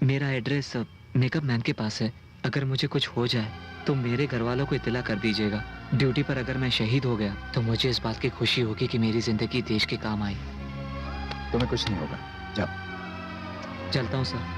मेरा एड्रेस मेकअप मैन के पास है। अगर मुझे कुछ हो जाए तो मेरे घर वालों को इत्तला कर दीजिएगा। ड्यूटी पर अगर मैं शहीद हो गया तो मुझे इस बात की खुशी होगी कि मेरी जिंदगी देश के काम आई। तुम्हें कुछ नहीं होगा, जाओ। चलता हूँ सर।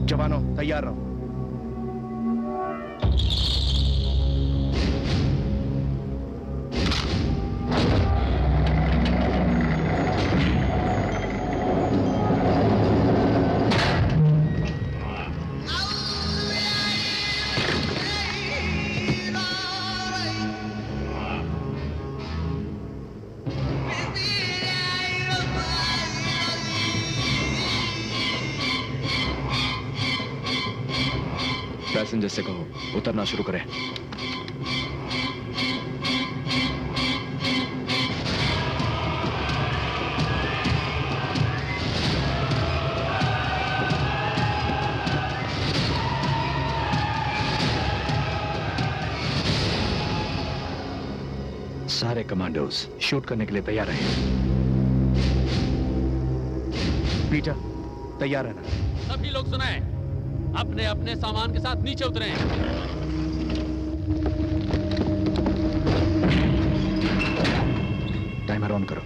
जवानों तैयार रहो। पैसेंजर से कहो उतरना शुरू करें। सारे कमांडोज शूट करने के लिए तैयार हैं। पीटर, तैयार रहना। सभी लोग सुनाएं, अपने अपने सामान के साथ नीचे उतरें। टाइमर ऑन करो।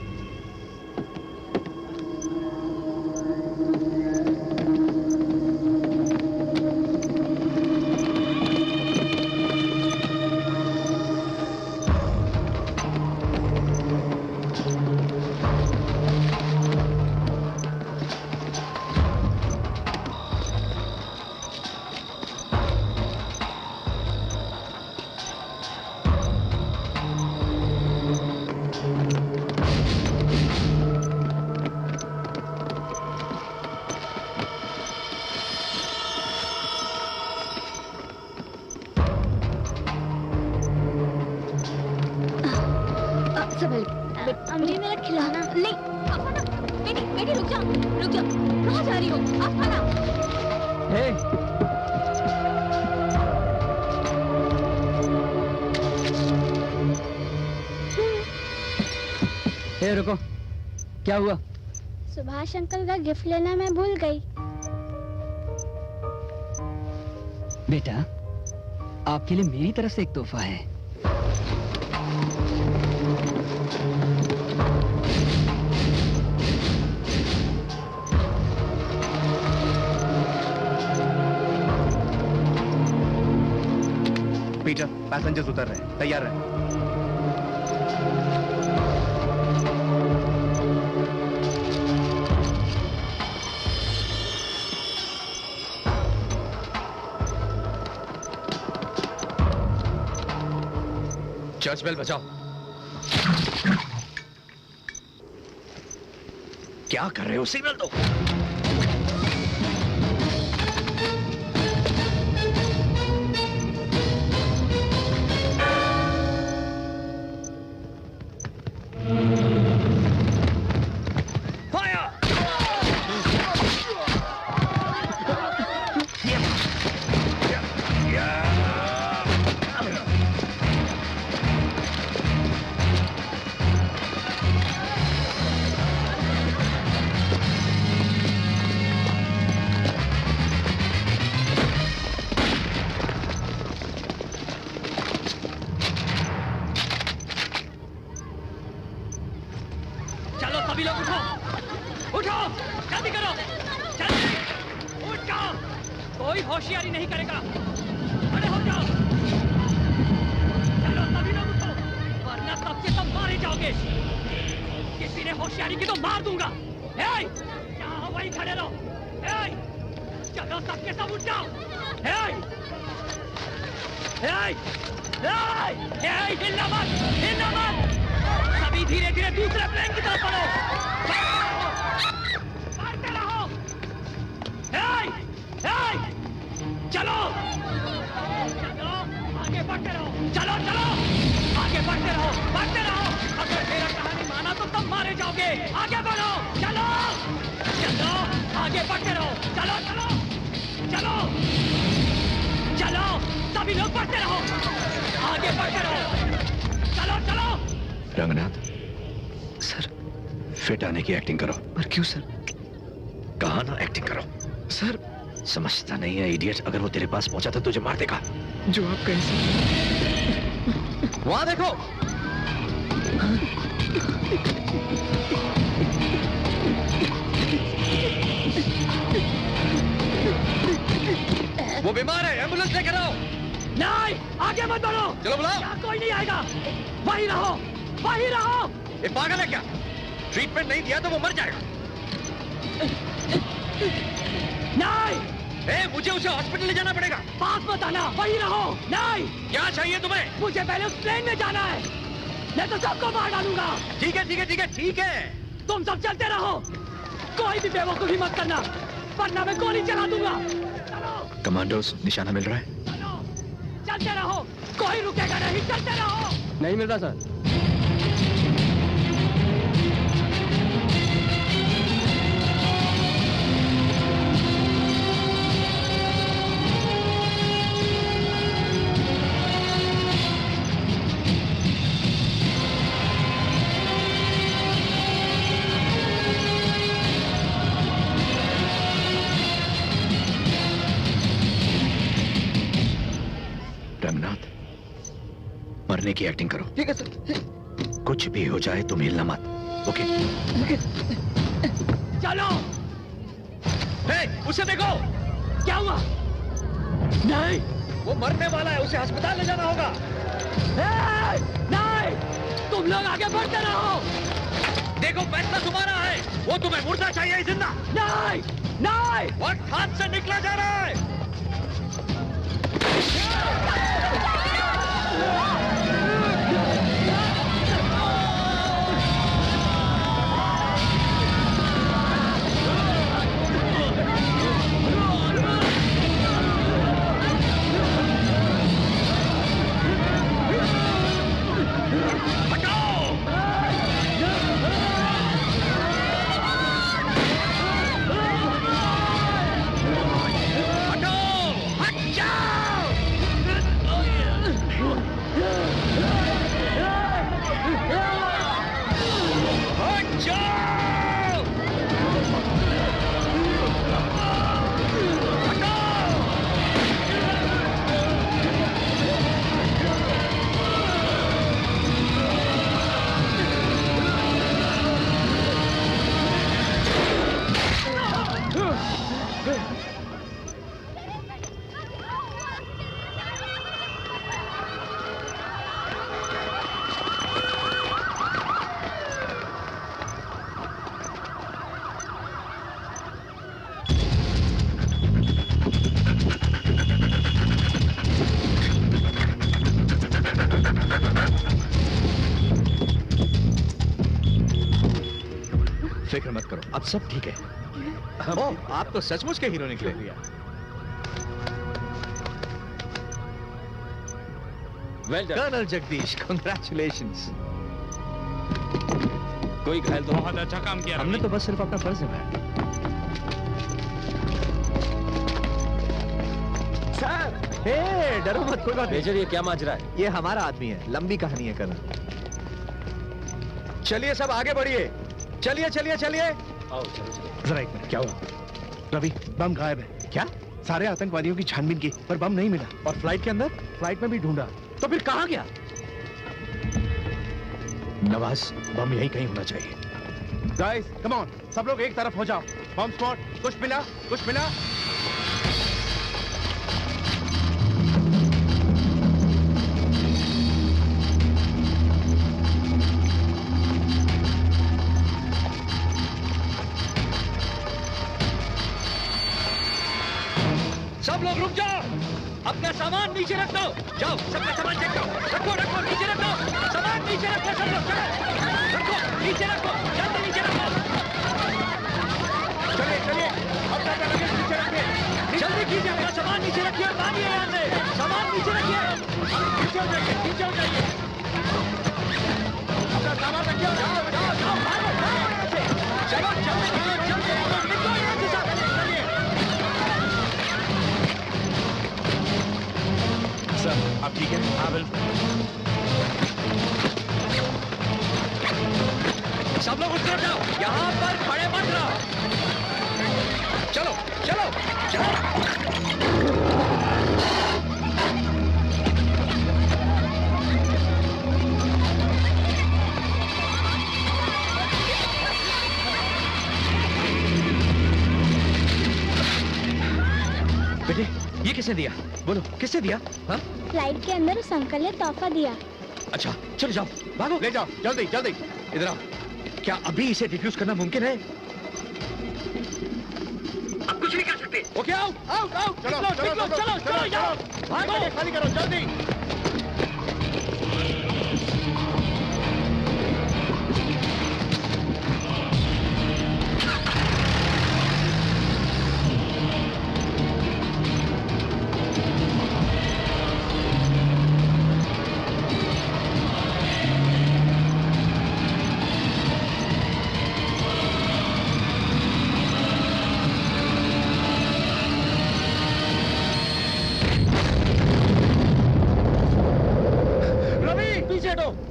मुझे मेरा खिलौना नहीं। अफाना, बेटी बेटी रुक जा, रुक जा। कहाँ जा रही हो अफाना? हे रुको, क्या हुआ? सुभाष अंकल का गिफ्ट लेना मैं भूल गई। बेटा, आपके लिए मेरी तरफ से एक तोहफा है। पीटर, पैसेंजर्स उतर रहे हैं, तैयार रहें। चर्च बेल बजाओ। क्या कर रहे हो? सिग्नल दो। हिलना मत, हिलना मत। सभी धीरे धीरे दूसरे प्लेन की तरफ बढ़ो। मारते रहो। चलो आगे बढ़ते रहो, चलो चलो आगे बढ़ते रहो, बढ़ते रहो। अगर मेरा कहानी माना तो तुम मारे जाओगे। आगे बढ़ो, चलो चलो आगे बढ़ते रहो, चलो चलो चलो चलो सभी लोग बढ़ते रहो, आगे बढ़ते रहो, चलो चलो। रंगनाथ सर, फिट आने की एक्टिंग करो। पर क्यों सर? कहा ना एक्टिंग करो। सर समझता नहीं है इडियट, अगर वो तेरे पास पहुंचा तो तुझे मार देगा। जो आप कहें सर। वहां देखो। वो बीमार है, एम्बुलेंस लेकर आओ। नहीं, आगे मत बढ़ो। चलो बुलाओ। यहाँ कोई नहीं आएगा, वहीं रहो, वहीं रहो। ये पागल है क्या? ट्रीटमेंट नहीं दिया तो वो मर जाएगा। नहीं, मुझे उसे हॉस्पिटल ले जाना पड़ेगा। पास मत आना, वहीं रहो। नहीं, क्या चाहिए तुम्हें? मुझे पहले उस प्लेन में जाना है, नहीं तो सबको मार डालूंगा। ठीक है ठीक है ठीक है ठीक है। तुम सब चलते रहो, कोई भी बेवकूफी मत करना, वरना मैं गोली चला दूंगा। कमांडोज, निशाना मिल रहा है? चलते रहो, कोई रुकेगा नहीं, चलते रहो। नहीं मिल रहा सर। रंगनाथ, मरने की एक्टिंग करो। ठीक है सर। कुछ भी हो जाए तुम हिलना मत, ओके? चलो। उसे देखो। क्या हुआ? नहीं, वो मरने वाला है, उसे अस्पताल ले जाना होगा। नहीं, तुम लोग आगे बढ़ते रहो। देखो फैसला तुम्हारा है, वो तुम्हें मुर्दा चाहिए जिंदा? नहीं नहीं, वक्त हाथ से निकला जा रहा है। फिक्र मत करो, अब सब ठीक है। ओह, आप तो सचमुच के हीरो निकले। Colonel Jagdish, congratulations. कोई घायल तो? बहुत अच्छा काम किया। हमने तो बस सिर्फ अपना फर्ज निभाया। सर, डरो मत, कोई बात नहीं। मेजर, ये क्या माजरा है? ये हमारा आदमी है, लंबी कहानी है कर्नल। चलिए सब आगे बढ़िए, चलिए चलिए चलिए। जरा एक मिनट, क्या हुआ? रवि, बम गायब है। क्या? सारे आतंकवादियों की छानबीन की, पर बम नहीं मिला। और फ्लाइट के अंदर? फ्लाइट में भी ढूंढा, तो फिर कहाँ गया? नवाज, बम यहीं कहीं होना चाहिए। गाइस, कम ऑन, सब लोग एक तरफ हो जाओ। बम स्पॉट, कुछ मिला? कुछ मिला? सब लोग रुक जाओ, अपना सामान सामान नीचे रख दो। जाओ सबका सामान चेक करो। रखो रखो नीचे रख दो। सामान नीचे रखो सब लोग। चलो रखो नीचे रखो, जल्दी नीचे रखो। चलिए चलिए अपना लगेज नीचे रखिए। जल्दी कीजिए, अपना सामान नीचे रखिए और भागिए यहाँ से। सामान नीचे रखिए। नीचे हो जाइए, नीचे हो जाइए। अपना सामान रखिए और जाओ जाओ जाओ भागो भागो यहाँ से। चलो जल्दी जल्दी निकलो यहाँ से सब। सर आप ठीक है? हाँ बिल्कुल। सब लोग उठ जाओ, यहाँ पर खड़े मत रहो। चलो चलो चलो। बेटे ये किसने दिया? बोलो किसने दिया? हाँ? फ्लाइट के अंदर उस अंकल ने तोहफा दिया। अच्छा चलो जाओ, भागो ले जाओ जल्दी जल्दी। इधर आओ। क्या अभी इसे डिफ्यूज करना मुमकिन है? अब कुछ नहीं कर सकते। ओके आओ आओ आओ। चलो चलो चलो चलो चलो जाओ। भागो खाली करो जल्दी।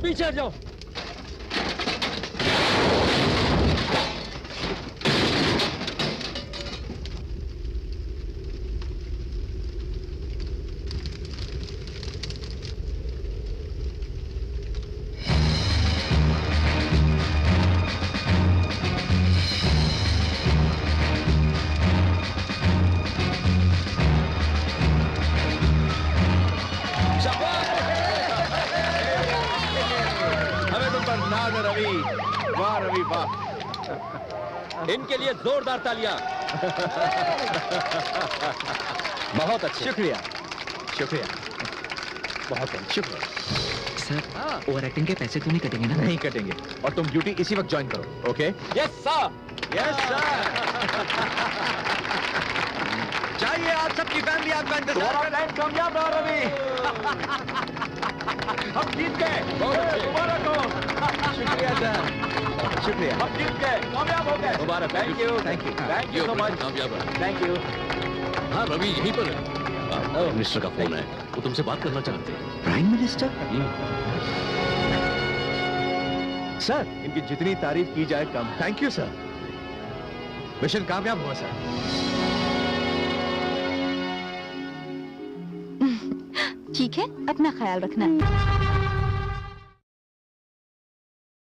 पीछे हट जाओ। वाह रवि वाह। इनके लिए जोरदार तालियां। बहुत अच्छा, शुक्रिया शुक्रिया, बहुत शुक्रिया। सर ओवर एक्टिंग के पैसे तो नहीं कटेंगे ना? नहीं कटेंगे, और तुम ड्यूटी इसी वक्त ज्वाइन करो। Okay? Yes sir. Yes sir. चाहिए आप सबकी फैमिली आपका इंतजार कर रहे हैं। कामयाब रहा रवि। हम जीत गए। मुबारक हो। शुक्रिया सर, शुक्रिया। हम जीत गए, कामयाब हो गए। मुबारक। Thank you thank you so much. कामयाब रहा। Thank you. हाँ रवि यहीं पर है। प्राइम मिनिस्टर का फोन है, वो तुमसे बात करना चाहते हैं। Prime minister? सर इनकी जितनी तारीफ की जाए कम। Thank you sir. मिशन कामयाब हुआ सर। ठीक है, अपना ख्याल रखना।